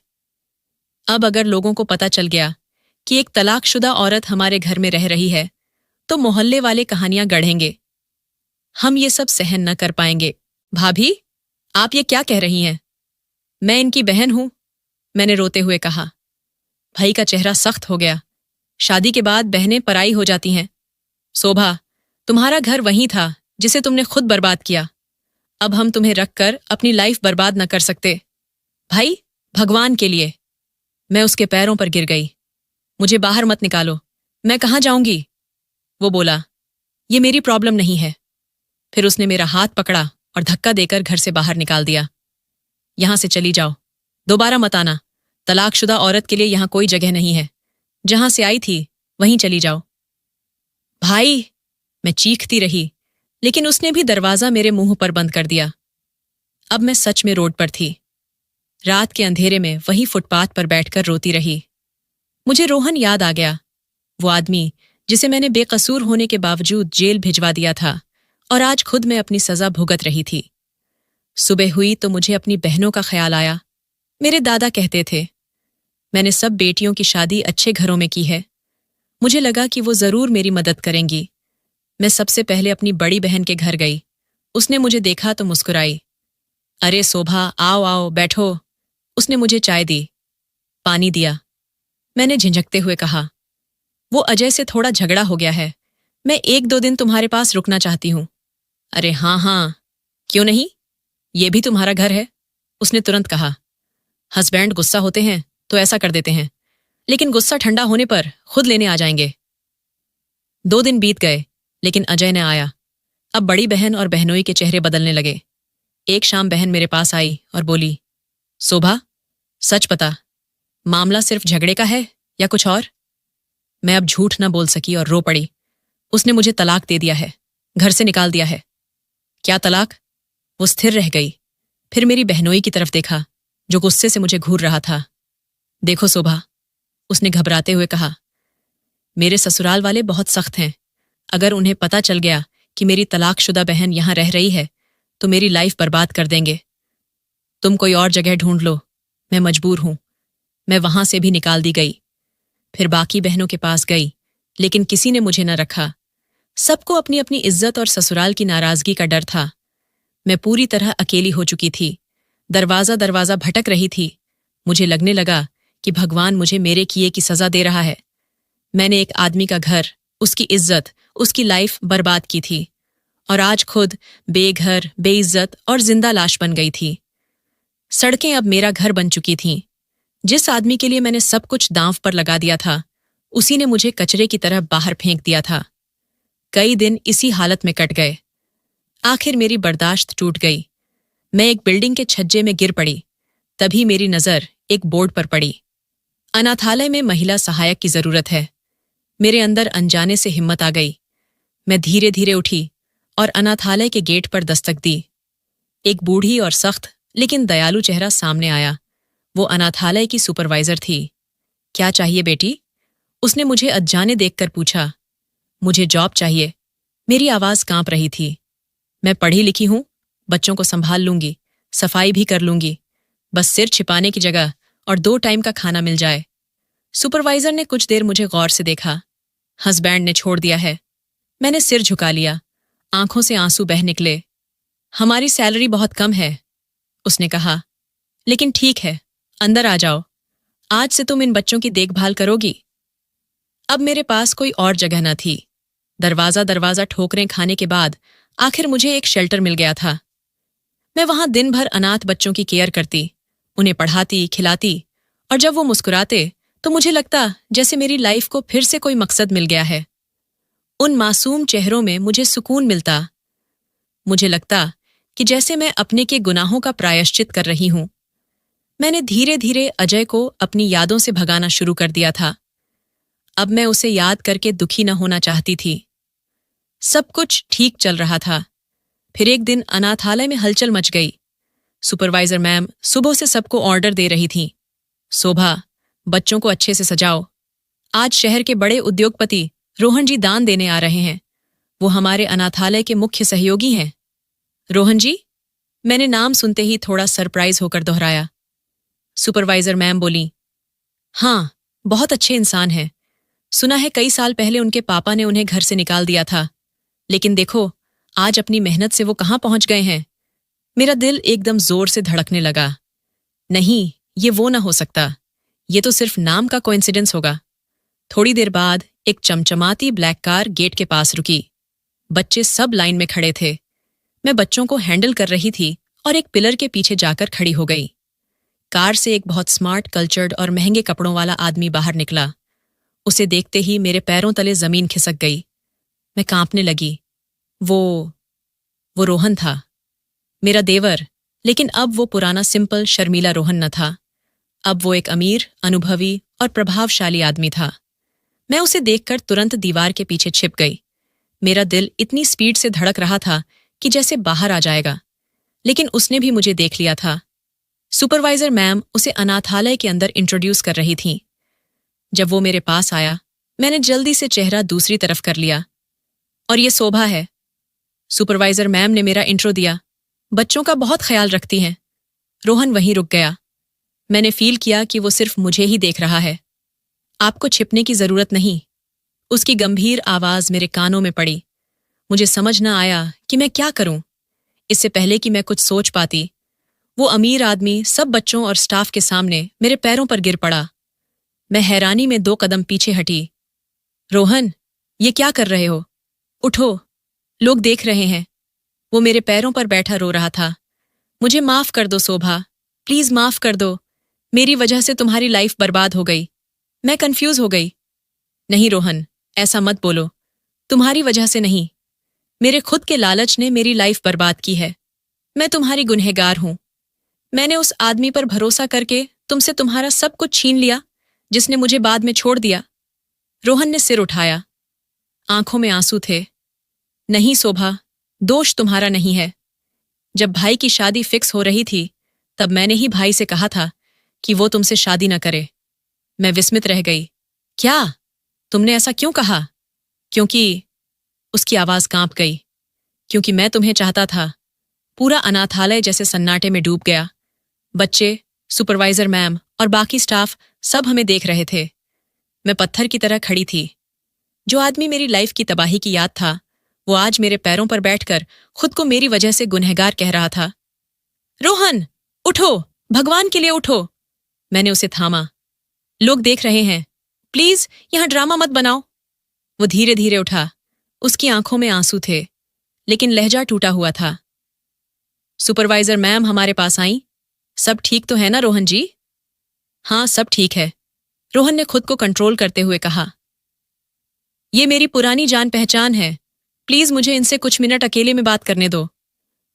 अब अगर लोगों को पता चल गया कि एक तलाकशुदा औरत हमारे घर में रह रही है, तो मोहल्ले वाले कहानियां गढ़ेंगे। हम ये सब सहन न कर पाएंगे। भाभी, आप ये क्या कह रही हैं? मैं इनकी बहन हूं, मैंने रोते हुए कहा। भाई का चेहरा सख्त हो गया। शादी के बाद बहनें पराई हो जाती हैं। शोभा, तुम्हारा घर वहीं था जिसे तुमने खुद बर्बाद किया। अब हम तुम्हें रखकर अपनी लाइफ बर्बाद न कर सकते। भाई, भगवान के लिए। मैं उसके पैरों पर गिर गई। मुझे बाहर मत निकालो, मैं कहाँ जाऊंगी? वो बोला, ये मेरी प्रॉब्लम नहीं है। फिर उसने मेरा हाथ पकड़ा और धक्का देकर घर से बाहर निकाल दिया। यहां से चली जाओ, दोबारा मत आना। तलाकशुदा औरत के लिए यहां कोई जगह नहीं है। जहां से आई थी वहीं चली जाओ। भाई, मैं चीखती रही, लेकिन उसने भी दरवाजा मेरे मुंह पर बंद कर दिया। अब मैं सच में रोड पर थी। रात के अंधेरे में वही फुटपाथ पर बैठकर रोती रही। मुझे रोहन याद आ गया, वो आदमी जिसे मैंने बेकसूर होने के बावजूद जेल भिजवा दिया था और आज खुद मैं अपनी सजा भुगत रही थी। सुबह हुई तो मुझे अपनी बहनों का ख्याल आया। मेरे दादा कहते थे, मैंने सब बेटियों की शादी अच्छे घरों में की है। मुझे लगा कि वो जरूर मेरी मदद करेंगी। मैं सबसे पहले अपनी बड़ी बहन के घर गई। उसने मुझे देखा तो मुस्कुराई। अरे शोभा, आओ आओ, बैठो। उसने मुझे चाय दी, पानी दिया। मैंने झिझकते हुए कहा, वो अजय से थोड़ा झगड़ा हो गया है। मैं 1-2 दिन तुम्हारे पास रुकना चाहती हूं। अरे हाँ हाँ, क्यों नहीं, ये भी तुम्हारा घर है, उसने तुरंत कहा। हस्बैंड गुस्सा होते हैं तो ऐसा कर देते हैं, लेकिन गुस्सा ठंडा होने पर खुद लेने आ जाएंगे। 2 दिन बीत गए, लेकिन अजय न आया। अब बड़ी बहन और बहनोई के चेहरे बदलने लगे। एक शाम बहन मेरे पास आई और बोली, शोभा, सच बता, मामला सिर्फ झगड़े का है या कुछ और? मैं अब झूठ न बोल सकी और रो पड़ी। उसने मुझे तलाक दे दिया है, घर से निकाल दिया है। क्या तलाक? वो स्थिर रह गई। फिर मेरी बहनोई की तरफ देखा, जो गुस्से से मुझे घूर रहा था। देखो शोभा, उसने घबराते हुए कहा, मेरे ससुराल वाले बहुत सख्त हैं। अगर उन्हें पता चल गया कि मेरी तलाकशुदा बहन यहां रह रही है तो मेरी लाइफ बर्बाद कर देंगे। तुम कोई और जगह ढूंढ लो, मैं मजबूर हूं। मैं वहां से भी निकाल दी गई। फिर बाकी बहनों के पास गई, लेकिन किसी ने मुझे न रखा। सबको अपनी अपनी इज्जत और ससुराल की नाराजगी का डर था। मैं पूरी तरह अकेली हो चुकी थी। दरवाजा दरवाजा भटक रही थी। मुझे लगने लगा कि भगवान मुझे मेरे किए की सजा दे रहा है। मैंने एक आदमी का घर, उसकी इज्जत, उसकी लाइफ बर्बाद की थी और आज खुद बेघर, बेइज्जत और जिंदा लाश बन गई थी। सड़कें अब मेरा घर बन चुकी थीं। जिस आदमी के लिए मैंने सब कुछ दांव पर लगा दिया था, उसी ने मुझे कचरे की तरह बाहर फेंक दिया था। कई दिन इसी हालत में कट गए। आखिर मेरी बर्दाश्त टूट गई। मैं एक बिल्डिंग के छज्जे में गिर पड़ी। तभी मेरी नजर एक बोर्ड पर पड़ी, अनाथालय में महिला सहायक की जरूरत है। मेरे अंदर अनजाने से हिम्मत आ गई। मैं धीरे धीरे उठी और अनाथालय के गेट पर दस्तक दी। एक बूढ़ी और सख्त लेकिन दयालु चेहरा सामने आया। वो अनाथालय की सुपरवाइजर थी। क्या चाहिए बेटी? उसने मुझे अनजाने देखकर पूछा। मुझे जॉब चाहिए। मेरी आवाज कांप रही थी। मैं पढ़ी लिखी हूं, बच्चों को संभाल लूंगी, सफाई भी कर लूंगी। बस सिर छिपाने की जगह और 2 टाइम का खाना मिल जाए। सुपरवाइजर ने कुछ देर मुझे गौर से देखा। हस्बैंड ने छोड़ दिया है। मैंने सिर झुका लिया। आंखों से आंसू बह निकले। हमारी सैलरी बहुत कम है, उसने कहा, लेकिन ठीक है, अंदर आ जाओ। आज से तुम इन बच्चों की देखभाल करोगी। अब मेरे पास कोई और जगह न थी। दरवाजा दरवाजा ठोकरें खाने के बाद आखिर मुझे एक शेल्टर मिल गया था। मैं वहां दिन भर अनाथ बच्चों की केयर करती, उन्हें पढ़ाती, खिलाती, और जब वो मुस्कुराते तो मुझे लगता जैसे मेरी लाइफ को फिर से कोई मकसद मिल गया है। उन मासूम चेहरों में मुझे सुकून मिलता। मुझे लगता कि जैसे मैं अपने के गुनाहों का प्रायश्चित कर रही हूं। मैंने धीरे धीरे अजय को अपनी यादों से भगाना शुरू कर दिया था। अब मैं उसे याद करके दुखी न होना चाहती थी। सब कुछ ठीक चल रहा था। फिर एक दिन अनाथालय में हलचल मच गई। सुपरवाइजर मैम सुबह से सबको ऑर्डर दे रही थीं। शोभा, बच्चों को अच्छे से सजाओ। आज शहर के बड़े उद्योगपति रोहन जी दान देने आ रहे हैं। वो हमारे अनाथालय के मुख्य सहयोगी हैं। रोहन जी? मैंने नाम सुनते ही थोड़ा सरप्राइज होकर दोहराया। सुपरवाइजर मैम बोली, हाँ, बहुत अच्छे इंसान हैं। सुना है कई साल पहले उनके पापा ने उन्हें घर से निकाल दिया था, लेकिन देखो आज अपनी मेहनत से वो कहाँ पहुंच गए हैं। मेरा दिल एकदम जोर से धड़कने लगा। नहीं, ये वो ना हो सकता। ये तो सिर्फ नाम का कोइंसिडेंस होगा। थोड़ी देर बाद एक चमचमाती ब्लैक कार गेट के पास रुकी। बच्चे सब लाइन में खड़े थे। मैं बच्चों को हैंडल कर रही थी और एक पिलर के पीछे जाकर खड़ी हो गई। कार से एक बहुत स्मार्ट, कल्चर्ड और महंगे कपड़ों वाला आदमी बाहर निकला। उसे देखते ही मेरे पैरों तले जमीन खिसक गई। मैं कांपने लगी। वो रोहन था, मेरा देवर। लेकिन अब वो पुराना सिंपल शर्मीला रोहन न था। अब वो एक अमीर, अनुभवी और प्रभावशाली आदमी था। मैं उसे देखकर तुरंत दीवार के पीछे छिप गई। मेरा दिल इतनी स्पीड से धड़क रहा था कि जैसे बाहर आ जाएगा। लेकिन उसने भी मुझे देख लिया था। सुपरवाइजर मैम उसे अनाथालय के अंदर इंट्रोड्यूस कर रही थीं। जब वो मेरे पास आया, मैंने जल्दी से चेहरा दूसरी तरफ कर लिया। और ये शोभा है। सुपरवाइजर मैम ने मेरा इंट्रो दिया। बच्चों का बहुत ख्याल रखती हैं। रोहन वहीं रुक गया। मैंने फील किया कि वो सिर्फ मुझे ही देख रहा है। आपको छिपने की जरूरत नहीं। उसकी गंभीर आवाज मेरे कानों में पड़ी। मुझे समझ न आया कि मैं क्या करूं। इससे पहले कि मैं कुछ सोच पाती, वो अमीर आदमी सब बच्चों और स्टाफ के सामने मेरे पैरों पर गिर पड़ा। मैं हैरानी में 2 कदम पीछे हटी। रोहन, ये क्या कर रहे हो? उठो, लोग देख रहे हैं। वो मेरे पैरों पर बैठा रो रहा था। मुझे माफ कर दो शोभा, प्लीज माफ कर दो। मेरी वजह से तुम्हारी लाइफ बर्बाद हो गई। मैं कंफ्यूज हो गई। नहीं रोहन, ऐसा मत बोलो। तुम्हारी वजह से नहीं। मेरे खुद के लालच ने मेरी लाइफ बर्बाद की है। मैं तुम्हारी गुनहगार हूं। मैंने उस आदमी पर भरोसा करके तुमसे तुम्हारा सब कुछ छीन लिया, जिसने मुझे बाद में छोड़ दिया। रोहन ने सिर उठाया। आंखों में आंसू थे। नहीं शोभा, दोष तुम्हारा नहीं है। जब भाई की शादी फिक्स हो रही थी, तब मैंने ही भाई से कहा था कि वो तुमसे शादी न करे। मैं विस्मित रह गई। क्या? तुमने ऐसा क्यों कहा? क्योंकि उसकी आवाज कांप गई। क्योंकि मैं तुम्हें चाहता था। पूरा अनाथालय जैसे सन्नाटे में डूब गया। बच्चे, सुपरवाइजर मैम और बाकी स्टाफ सब हमें देख रहे थे। मैं पत्थर की तरह खड़ी थी। जो आदमी मेरी लाइफ की तबाही की याद था, वो आज मेरे पैरों पर बैठकर खुद को मेरी वजह से गुनहगार कह रहा था। रोहन, उठो, भगवान के लिए उठो। मैंने उसे थामा। लोग देख रहे हैं, प्लीज यहां ड्रामा मत बनाओ। वो धीरे धीरे उठा। उसकी आंखों में आंसू थे, लेकिन लहजा टूटा हुआ था। सुपरवाइजर मैम हमारे पास आई। सब ठीक तो है ना रोहन जी? हाँ, सब ठीक है, रोहन ने खुद को कंट्रोल करते हुए कहा। ये मेरी पुरानी जान पहचान है। प्लीज मुझे इनसे कुछ मिनट अकेले में बात करने दो।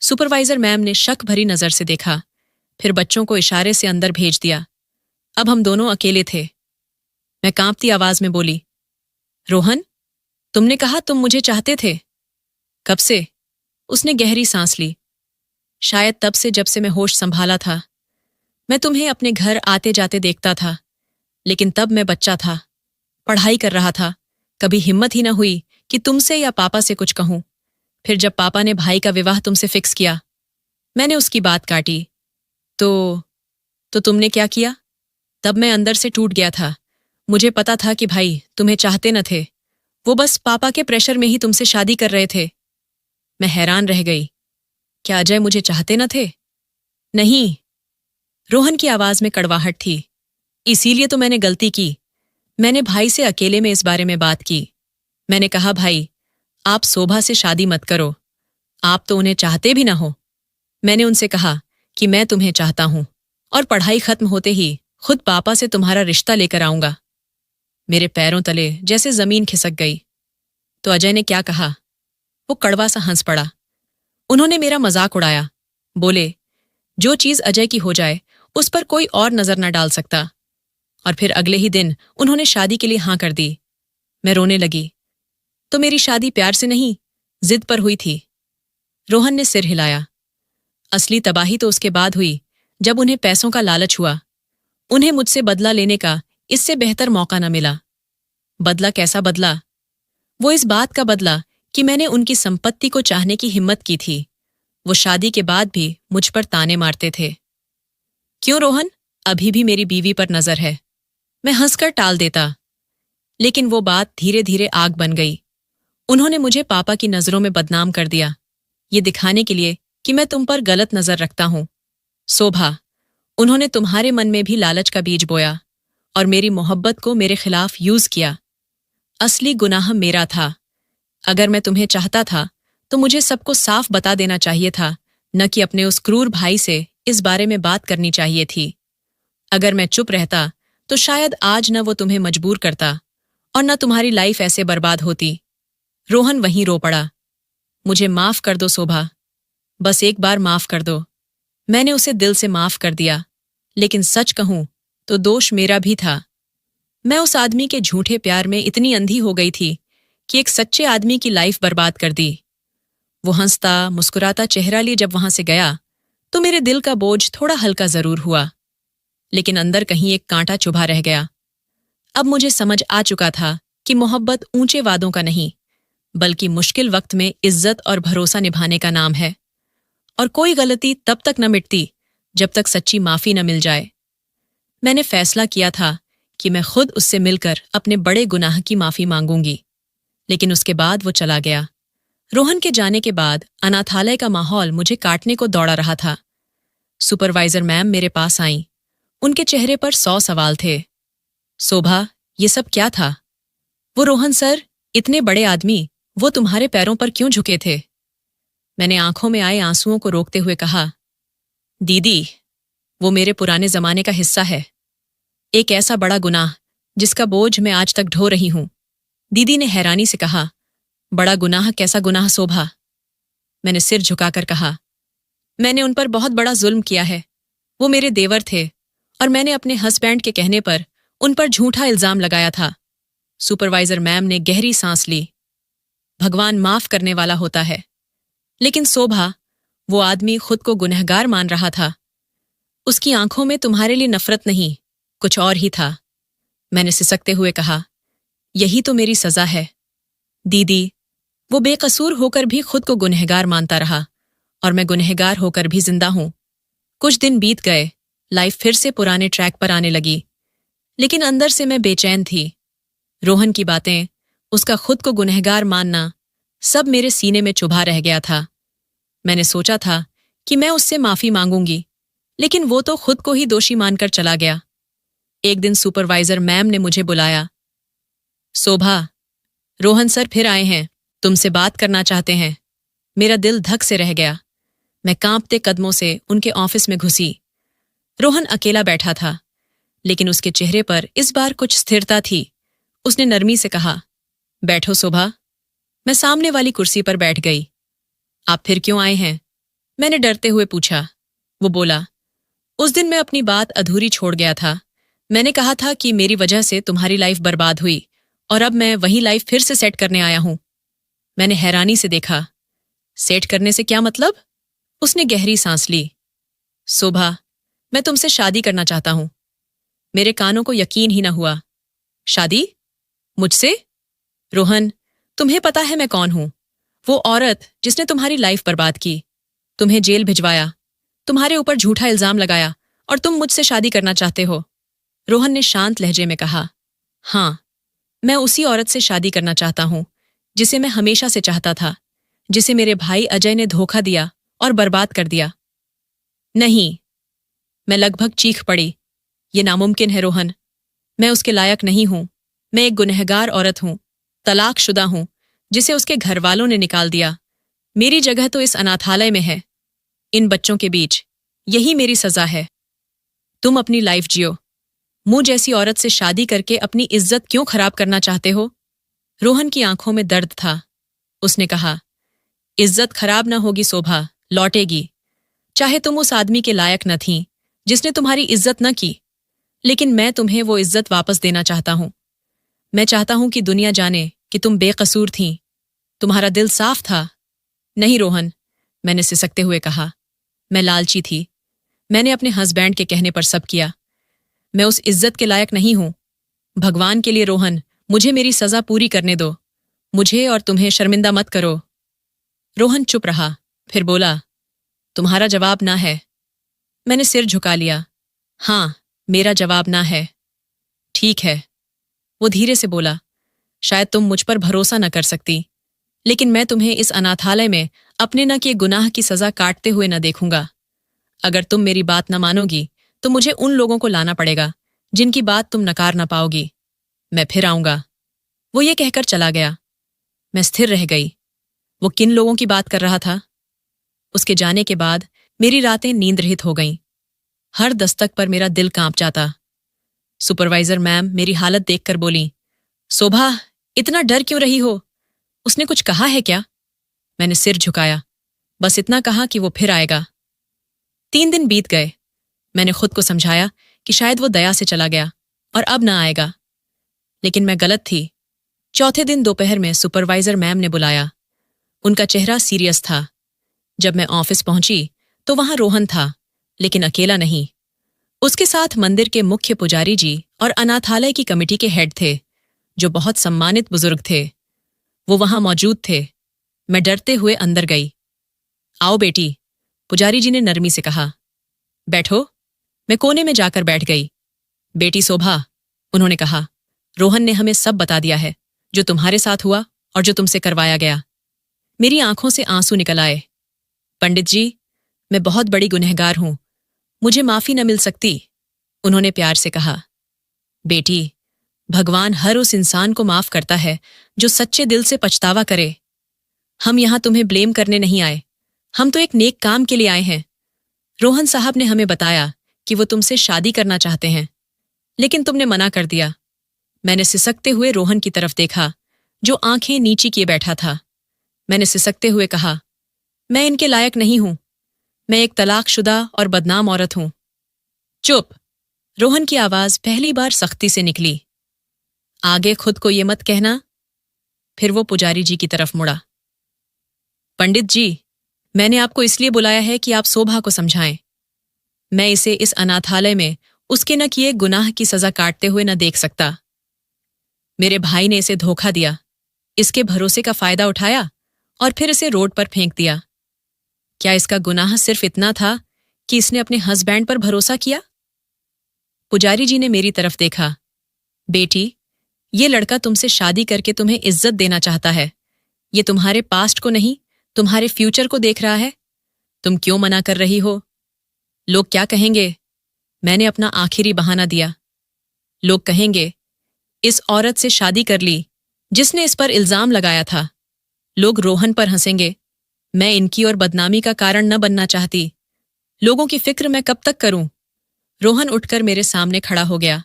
सुपरवाइजर मैम ने शक भरी नजर से देखा, फिर बच्चों को इशारे से अंदर भेज दिया। अब हम दोनों अकेले थे। मैं कांपती आवाज में बोली, रोहन, तुमने कहा तुम मुझे चाहते थे। कब से? उसने गहरी सांस ली। शायद तब से जब से मैं होश संभाला था। मैं तुम्हें अपने घर आते जाते देखता था, लेकिन तब मैं बच्चा था, पढ़ाई कर रहा था। कभी हिम्मत ही न हुई कि तुमसे या पापा से कुछ कहूं। फिर जब पापा ने भाई का विवाह तुमसे फिक्स किया, मैंने उसकी बात काटी। तो तुमने क्या किया? तब मैं अंदर से टूट गया था। मुझे पता था कि भाई तुम्हें चाहते न थे। वो बस पापा के प्रेशर में ही तुमसे शादी कर रहे थे। मैं हैरान रह गई। क्या अजय मुझे चाहते न थे? नहीं। रोहन की आवाज में कड़वाहट थी। इसीलिए तो मैंने गलती की। मैंने भाई से अकेले में इस बारे में बात की। मैंने कहा, भाई, आप शोभा से शादी मत करो। आप तो उन्हें चाहते भी ना हो। मैंने उनसे कहा कि मैं तुम्हें चाहता हूं और पढ़ाई खत्म होते ही खुद पापा से तुम्हारा रिश्ता लेकर आऊंगा। मेरे पैरों तले जैसे जमीन खिसक गई। तो अजय ने क्या कहा? वो कड़वा सा हंस पड़ा। उन्होंने मेरा मजाक उड़ाया। बोले, जो चीज अजय की हो जाए उस पर कोई और नजर न डाल सकता। और फिर अगले ही दिन उन्होंने शादी के लिए हां कर दी। मैं रोने लगी। तो मेरी शादी प्यार से नहीं, जिद पर हुई थी। रोहन ने सिर हिलाया। असली तबाही तो उसके बाद हुई, जब उन्हें पैसों का लालच हुआ। उन्हें मुझसे बदला लेने का इससे बेहतर मौका न मिला। बदला कैसा बदला? वो इस बात का बदला कि मैंने उनकी संपत्ति को चाहने की हिम्मत की थी। वो शादी के बाद भी मुझ पर ताने मारते थे। क्यों रोहन, अभी भी मेरी बीवी पर नजर है। मैं हंसकर टाल देता, लेकिन वो बात धीरे धीरे आग बन गई। उन्होंने मुझे पापा की नजरों में बदनाम कर दिया, ये दिखाने के लिए कि मैं तुम पर गलत नजर रखता हूं। शोभा, उन्होंने तुम्हारे मन में भी लालच का बीज बोया और मेरी मोहब्बत को मेरे खिलाफ यूज किया। असली गुनाह मेरा था। अगर मैं तुम्हें चाहता था तो मुझे सबको साफ बता देना चाहिए था, न कि अपने उस क्रूर भाई से इस बारे में बात करनी चाहिए थी। अगर मैं चुप रहता तो शायद आज न वो तुम्हें मजबूर करता और न तुम्हारी लाइफ ऐसे बर्बाद होती। रोहन वहीं रो पड़ा। मुझे माफ कर दो शोभा, बस एक बार माफ कर दो। मैंने उसे दिल से माफ कर दिया, लेकिन सच कहूं तो दोष मेरा भी था। मैं उस आदमी के झूठे प्यार में इतनी अंधी हो गई थी कि एक सच्चे आदमी की लाइफ बर्बाद कर दी। वो हंसता मुस्कुराता चेहरा लिए जब वहां से गया तो मेरे दिल का बोझ थोड़ा हल्का जरूर हुआ, लेकिन अंदर कहीं एक कांटा चुभा रह गया। अब मुझे समझ आ चुका था कि मोहब्बत ऊंचे वादों का नहीं, बल्कि मुश्किल वक्त में इज्जत और भरोसा निभाने का नाम है। और कोई गलती तब तक न मिटती जब तक सच्ची माफी न मिल जाए। मैंने फैसला किया था कि मैं खुद उससे मिलकर अपने बड़े गुनाह की माफी मांगूंगी, लेकिन उसके बाद वो चला गया। रोहन के जाने के बाद अनाथालय का माहौल मुझे काटने को दौड़ा रहा था। सुपरवाइजर मैम मेरे पास आईं। उनके चेहरे पर 100 सवाल थे। शोभा, ये सब क्या था? वो रोहन सर, इतने बड़े आदमी, वो तुम्हारे पैरों पर क्यों झुके थे? मैंने आंखों में आए आंसुओं को रोकते हुए कहा, दीदी, वो मेरे पुराने जमाने का हिस्सा है। एक ऐसा बड़ा गुनाह जिसका बोझ मैं आज तक ढो रही हूं। दीदी ने हैरानी से कहा, बड़ा गुनाह? कैसा गुनाह शोभा? मैंने सिर झुकाकर कहा, मैंने उन पर बहुत बड़ा जुल्म किया है। वो मेरे देवर थे और मैंने अपने हस्बैंड के कहने पर उन पर झूठा इल्जाम लगाया था। सुपरवाइजर मैम ने गहरी सांस ली। भगवान माफ करने वाला होता है, लेकिन शोभा, वो आदमी खुद को गुनहगार मान रहा था। उसकी आंखों में तुम्हारे लिए नफरत नहीं, कुछ और ही था। मैंने सिसकते हुए कहा, यही तो मेरी सजा है। दीदी, वो बेकसूर होकर भी खुद को गुनहगार मानता रहा और मैं गुनहगार होकर भी जिंदा हूं। कुछ दिन बीत गए, लाइफ फिर से पुराने ट्रैक पर आने लगी, लेकिन अंदर से मैं बेचैन थी। रोहन की बातें, उसका खुद को गुनहगार मानना, सब मेरे सीने में चुभा रह गया था। मैंने सोचा था कि मैं उससे माफी मांगूंगी, लेकिन वो तो खुद को ही दोषी मानकर चला गया। एक दिन सुपरवाइजर मैम ने मुझे बुलाया। शोभा, रोहन सर फिर आए हैं, तुमसे बात करना चाहते हैं। मेरा दिल धक से रह गया। मैं कांपते कदमों से उनके ऑफिस में घुसी। रोहन अकेला बैठा था, लेकिन उसके चेहरे पर इस बार कुछ स्थिरता थी। उसने नरमी से कहा, बैठो शोभा। मैं सामने वाली कुर्सी पर बैठ गई। आप फिर क्यों आए हैं? मैंने डरते हुए पूछा। वो बोला, उस दिन मैं अपनी बात अधूरी छोड़ गया था। मैंने कहा था कि मेरी वजह से तुम्हारी लाइफ बर्बाद हुई और अब मैं वही लाइफ फिर से सेट करने आया हूं। मैंने हैरानी से देखा। सेट करने से क्या मतलब? उसने गहरी सांस ली। शोभा, मैं तुमसे शादी करना चाहता हूं। मेरे कानों को यकीन ही न हुआ। शादी? मुझसे? रोहन, तुम्हें पता है मैं कौन हूं? वो औरत जिसने तुम्हारी लाइफ बर्बाद की, तुम्हें जेल भिजवाया, तुम्हारे ऊपर झूठा इल्जाम लगाया और तुम मुझसे शादी करना चाहते हो। रोहन ने शांत लहजे में कहा, हाँ, मैं उसी औरत से शादी करना चाहता हूं जिसे मैं हमेशा से चाहता था, जिसे मेरे भाई अजय ने धोखा दिया और बर्बाद कर दिया। नहीं, मैं लगभग चीख पड़ी। ये नामुमकिन है रोहन। मैं उसके लायक नहीं हूं। मैं एक गुनहगार औरत हूं, तलाकशुदा हूं, जिसे उसके घर वालों ने निकाल दिया। मेरी जगह तो इस अनाथालय में है, इन बच्चों के बीच। यही मेरी सजा है। तुम अपनी लाइफ जियो। मुझ जैसी औरत से शादी करके अपनी इज्जत क्यों खराब करना चाहते हो? रोहन की आंखों में दर्द था। उसने कहा, इज्जत खराब न होगी शोभा, लौटेगी। चाहे तुम उस आदमी के लायक न थीं जिसने तुम्हारी इज्जत न की, लेकिन मैं तुम्हें वो इज्जत वापस देना चाहता हूं। मैं चाहता हूं कि दुनिया जाने कि तुम बेकसूर थीं, तुम्हारा दिल साफ था। नहीं रोहन, मैंने सिसकते हुए कहा, मैं लालची थी। मैंने अपने हस्बैंड के कहने पर सब किया। मैं उस इज्जत के लायक नहीं हूं। भगवान के लिए रोहन, मुझे मेरी सजा पूरी करने दो। मुझे और तुम्हें शर्मिंदा मत करो। रोहन चुप रहा, फिर बोला, तुम्हारा जवाब ना है। मैंने सिर झुका लिया। हाँ, मेरा जवाब ना है। ठीक है, वो धीरे से बोला, शायद तुम मुझ पर भरोसा न कर सकती, लेकिन मैं तुम्हें इस अनाथालय में अपने न किए गुनाह की सजा काटते हुए न देखूंगा। अगर तुम मेरी बात न मानोगी तो मुझे उन लोगों को लाना पड़ेगा जिनकी बात तुम नकार ना पाओगी। मैं फिर आऊंगा। वो ये कहकर चला गया। मैं स्थिर रह गई। वो किन लोगों की बात कर रहा था? उसके जाने के बाद मेरी रातें नींद रहित हो गईं। हर दस्तक पर मेरा दिल कांप जाता। सुपरवाइजर मैम मेरी हालत देखकर बोली, शोभा, इतना डर क्यों रही हो? उसने कुछ कहा है क्या? मैंने सिर झुकाया। बस इतना कहा कि वो फिर आएगा। 3 दिन बीत गए। मैंने खुद को समझाया कि शायद वो दया से चला गया और अब ना आएगा, लेकिन मैं गलत थी। चौथे दिन दोपहर में सुपरवाइजर मैम ने बुलाया। उनका चेहरा सीरियस था। जब मैं ऑफिस पहुंची तो वहां रोहन था, लेकिन अकेला नहीं। उसके साथ मंदिर के मुख्य पुजारी जी और अनाथालय की कमेटी के हेड थे, जो बहुत सम्मानित बुजुर्ग थे। वो वहां मौजूद थे। मैं डरते हुए अंदर गई। आओ बेटी, पुजारी जी ने नरमी से कहा। बैठो। मैं कोने में जाकर बैठ गई। बेटी शोभा, उन्होंने कहा, रोहन ने हमें सब बता दिया है, जो तुम्हारे साथ हुआ और जो तुमसे करवाया गया। मेरी आंखों से आंसू निकल आए। पंडित जी, मैं बहुत बड़ी गुनहगार हूं, मुझे माफी न मिल सकती, उन्होंने प्यार से कहा। बेटी, भगवान हर उस इंसान को माफ करता है जो सच्चे दिल से पछतावा करे। हम यहां तुम्हें ब्लेम करने नहीं आए, हम तो एक नेक काम के लिए आए हैं। रोहन साहब ने हमें बताया कि वो तुमसे शादी करना चाहते हैं, लेकिन तुमने मना कर दिया। मैंने सिसकते हुए रोहन की तरफ देखा, जो आंखें नीची किए बैठा था। मैंने सिसकते हुए कहा, मैं इनके लायक नहीं हूं। मैं एक तलाकशुदा और बदनाम औरत हूं। चुप! रोहन की आवाज पहली बार सख्ती से निकली। आगे खुद को ये मत कहना। फिर वो पुजारी जी की तरफ मुड़ा। पंडित जी, मैंने आपको इसलिए बुलाया है कि आप शोभा को समझाएं। मैं इसे इस अनाथालय में उसके न किए गुनाह की सजा काटते हुए न देख सकता। मेरे भाई ने इसे धोखा दिया, इसके भरोसे का फायदा उठाया और फिर इसे रोड पर फेंक दिया। क्या इसका गुनाह सिर्फ इतना था कि इसने अपने हस्बैंड पर भरोसा किया? पुजारी जी ने मेरी तरफ देखा। बेटी, ये लड़का तुमसे शादी करके तुम्हें इज्जत देना चाहता है। ये तुम्हारे पास्ट को नहीं, तुम्हारे फ्यूचर को देख रहा है। तुम क्यों मना कर रही हो? लोग क्या कहेंगे? मैंने अपना आखिरी बहाना दिया। लोग कहेंगे, इस औरत से शादी कर ली जिसने इस पर इल्जाम लगाया था। लोग रोहन पर हंसेंगे। मैं इनकी और बदनामी का कारण न बनना चाहती। लोगों की फिक्र मैं कब तक करूं? रोहन उठकर मेरे सामने खड़ा हो गया।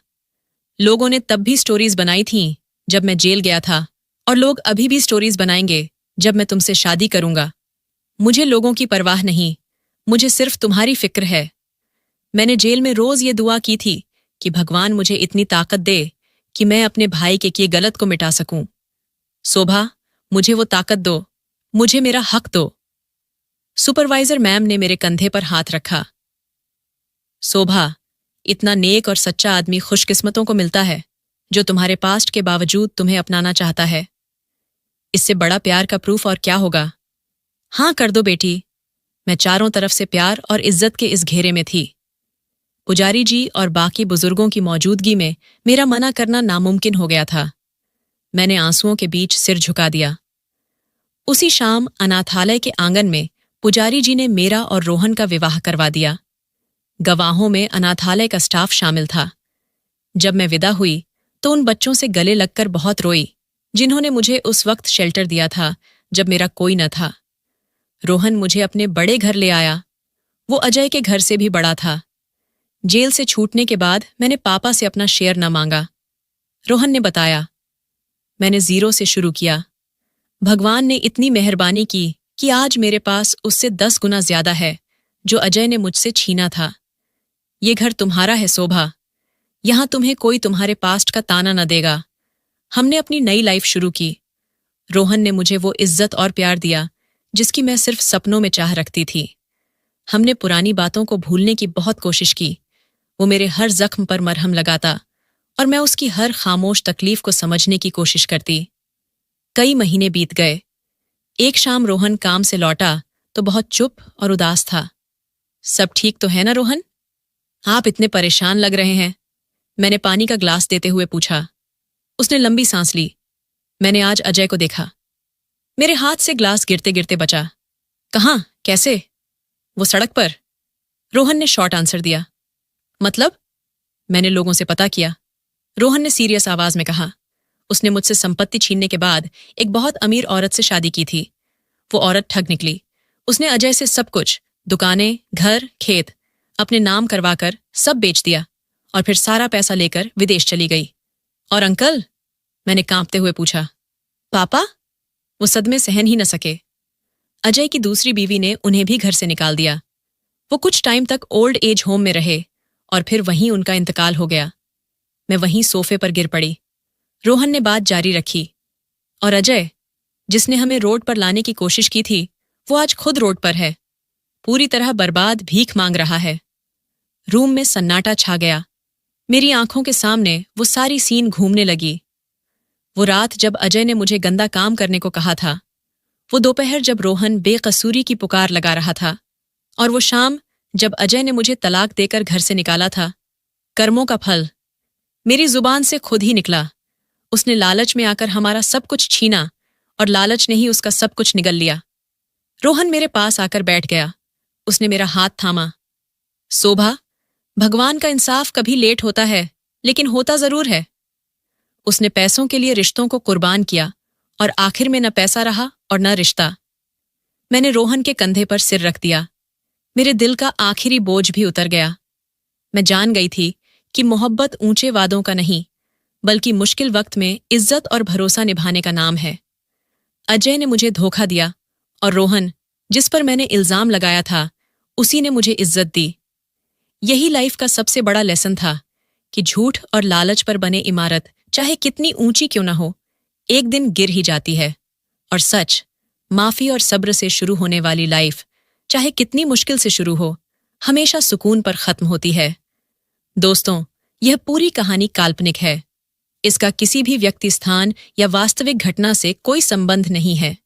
लोगों ने तब भी स्टोरीज बनाई थीं जब मैं जेल गया था, और लोग अभी भी स्टोरीज बनाएंगे जब मैं तुमसे शादी करूंगा। मुझे लोगों की परवाह नहीं, मुझे सिर्फ तुम्हारी फिक्र है। मैंने जेल में रोज ये दुआ की थी कि भगवान मुझे इतनी ताकत दे कि मैं अपने भाई के किए गलत को मिटा सकूं। शोभा, मुझे वो ताकत दो, मुझे मेरा हक दो। सुपरवाइजर मैम ने मेरे कंधे पर हाथ रखा। शोभा, इतना नेक और सच्चा आदमी खुशकिस्मतों को मिलता है, जो तुम्हारे पास्ट के बावजूद तुम्हें अपनाना चाहता है। इससे बड़ा प्यार का प्रूफ और क्या होगा? हाँ कर दो बेटी। मैं चारों तरफ से प्यार और इज्जत के इस घेरे में थी। पुजारी जी और बाकी बुजुर्गों की मौजूदगी में मेरा मना करना नामुमकिन हो गया था। मैंने आंसुओं के बीच सिर झुका दिया। उसी शाम अनाथालय के आंगन में पुजारी जी ने मेरा और रोहन का विवाह करवा दिया। गवाहों में अनाथालय का स्टाफ शामिल था। जब मैं विदा हुई तो उन बच्चों से गले लगकर बहुत रोई, जिन्होंने मुझे उस वक्त शेल्टर दिया था जब मेरा कोई न था। रोहन मुझे अपने बड़े घर ले आया। वो अजय के घर से भी बड़ा था। जेल से छूटने के बाद मैंने पापा से अपना शेयर न मांगा। रोहन ने बताया, मैंने 0 से शुरू किया। भगवान ने इतनी मेहरबानी की कि आज मेरे पास उससे 10 गुना ज्यादा है, जो अजय ने मुझसे छीना था। ये घर तुम्हारा है शोभा। यहां तुम्हें कोई तुम्हारे पास्ट का ताना न देगा। हमने अपनी नई लाइफ शुरू की। रोहन ने मुझे वो इज्जत और प्यार दिया जिसकी मैं सिर्फ सपनों में चाह रखती थी। हमने पुरानी बातों को भूलने की बहुत कोशिश की। वो मेरे हर जख्म पर मरहम लगाता और मैं उसकी हर खामोश तकलीफ को समझने की कोशिश करती। कई महीने बीत गए। एक शाम रोहन काम से लौटा तो बहुत चुप और उदास था। सब ठीक तो है ना रोहन? आप इतने परेशान लग रहे हैं। मैंने पानी का ग्लास देते हुए पूछा। उसने लंबी सांस ली। मैंने आज अजय को देखा। मेरे हाथ से ग्लास गिरते गिरते बचा। कहाँ? कैसे? वो सड़क पर। रोहन ने शॉर्ट आंसर दिया। मतलब? मैंने लोगों से पता किया। रोहन ने सीरियस आवाज में कहा। उसने मुझसे संपत्ति छीनने के बाद एक बहुत अमीर औरत से शादी की थी। वो औरत ठग निकली। उसने अजय से सब कुछ, दुकानें, घर, खेत, अपने नाम करवाकर सब बेच दिया और फिर सारा पैसा लेकर विदेश चली गई। और अंकल? मैंने कांपते हुए पूछा। पापा? वो सदमे सहन ही न सके। अजय की दूसरी बीवी ने उन्हें भी घर से निकाल दिया। वो कुछ टाइम तक ओल्ड एज होम में रहे और फिर वहीं उनका इंतकाल हो गया। मैं वहीं सोफे पर गिर पड़ी। रोहन ने बात जारी रखी। और अजय, जिसने हमें रोड पर लाने की कोशिश की थी, वो आज खुद रोड पर है, पूरी तरह बर्बाद, भीख मांग रहा है। रूम में सन्नाटा छा गया। मेरी आंखों के सामने वो सारी सीन घूमने लगी। वो रात जब अजय ने मुझे गंदा काम करने को कहा था, वो दोपहर जब रोहन बेकसूरी की पुकार लगा रहा था, और वो शाम जब अजय ने मुझे तलाक देकर घर से निकाला था। कर्मों का फल मेरी जुबान से खुद ही निकला। उसने लालच में आकर हमारा सब कुछ छीना और लालच ने ही उसका सब कुछ निगल लिया। रोहन मेरे पास आकर बैठ गया। उसने मेरा हाथ थामा। शोभा, भगवान का इंसाफ कभी लेट होता है, लेकिन होता जरूर है। उसने पैसों के लिए रिश्तों को कुर्बान किया और आखिर में न पैसा रहा और न रिश्ता। मैंने रोहन के कंधे पर सिर रख दिया। मेरे दिल का आखिरी बोझ भी उतर गया। मैं जान गई थी कि मोहब्बत ऊंचे वादों का नहीं, बल्कि मुश्किल वक्त में इज्जत और भरोसा निभाने का नाम है। अजय ने मुझे धोखा दिया और रोहन, जिस पर मैंने इल्जाम लगाया था, उसी ने मुझे इज्जत दी। यही लाइफ का सबसे बड़ा लेसन था कि झूठ और लालच पर बने इमारत चाहे कितनी ऊंची क्यों ना हो, एक दिन गिर ही जाती है। और सच, माफी और सब्र से शुरू होने वाली लाइफ, चाहे कितनी मुश्किल से शुरू हो, हमेशा सुकून पर खत्म होती है। दोस्तों, यह पूरी कहानी काल्पनिक है। इसका किसी भी व्यक्ति, स्थान या वास्तविक घटना से कोई संबंध नहीं है।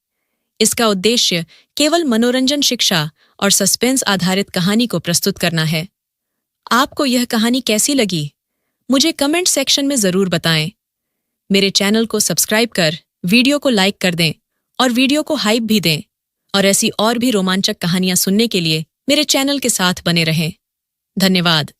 इसका उद्देश्य केवल मनोरंजन, शिक्षा और सस्पेंस आधारित कहानी को प्रस्तुत करना है। आपको यह कहानी कैसी लगी? मुझे कमेंट सेक्शन में जरूर बताएं। मेरे चैनल को सब्सक्राइब कर वीडियो को लाइक कर दें और वीडियो को हाइप भी दें। और ऐसी और भी रोमांचक कहानियां सुनने के लिए मेरे चैनल के साथ बने रहें। धन्यवाद।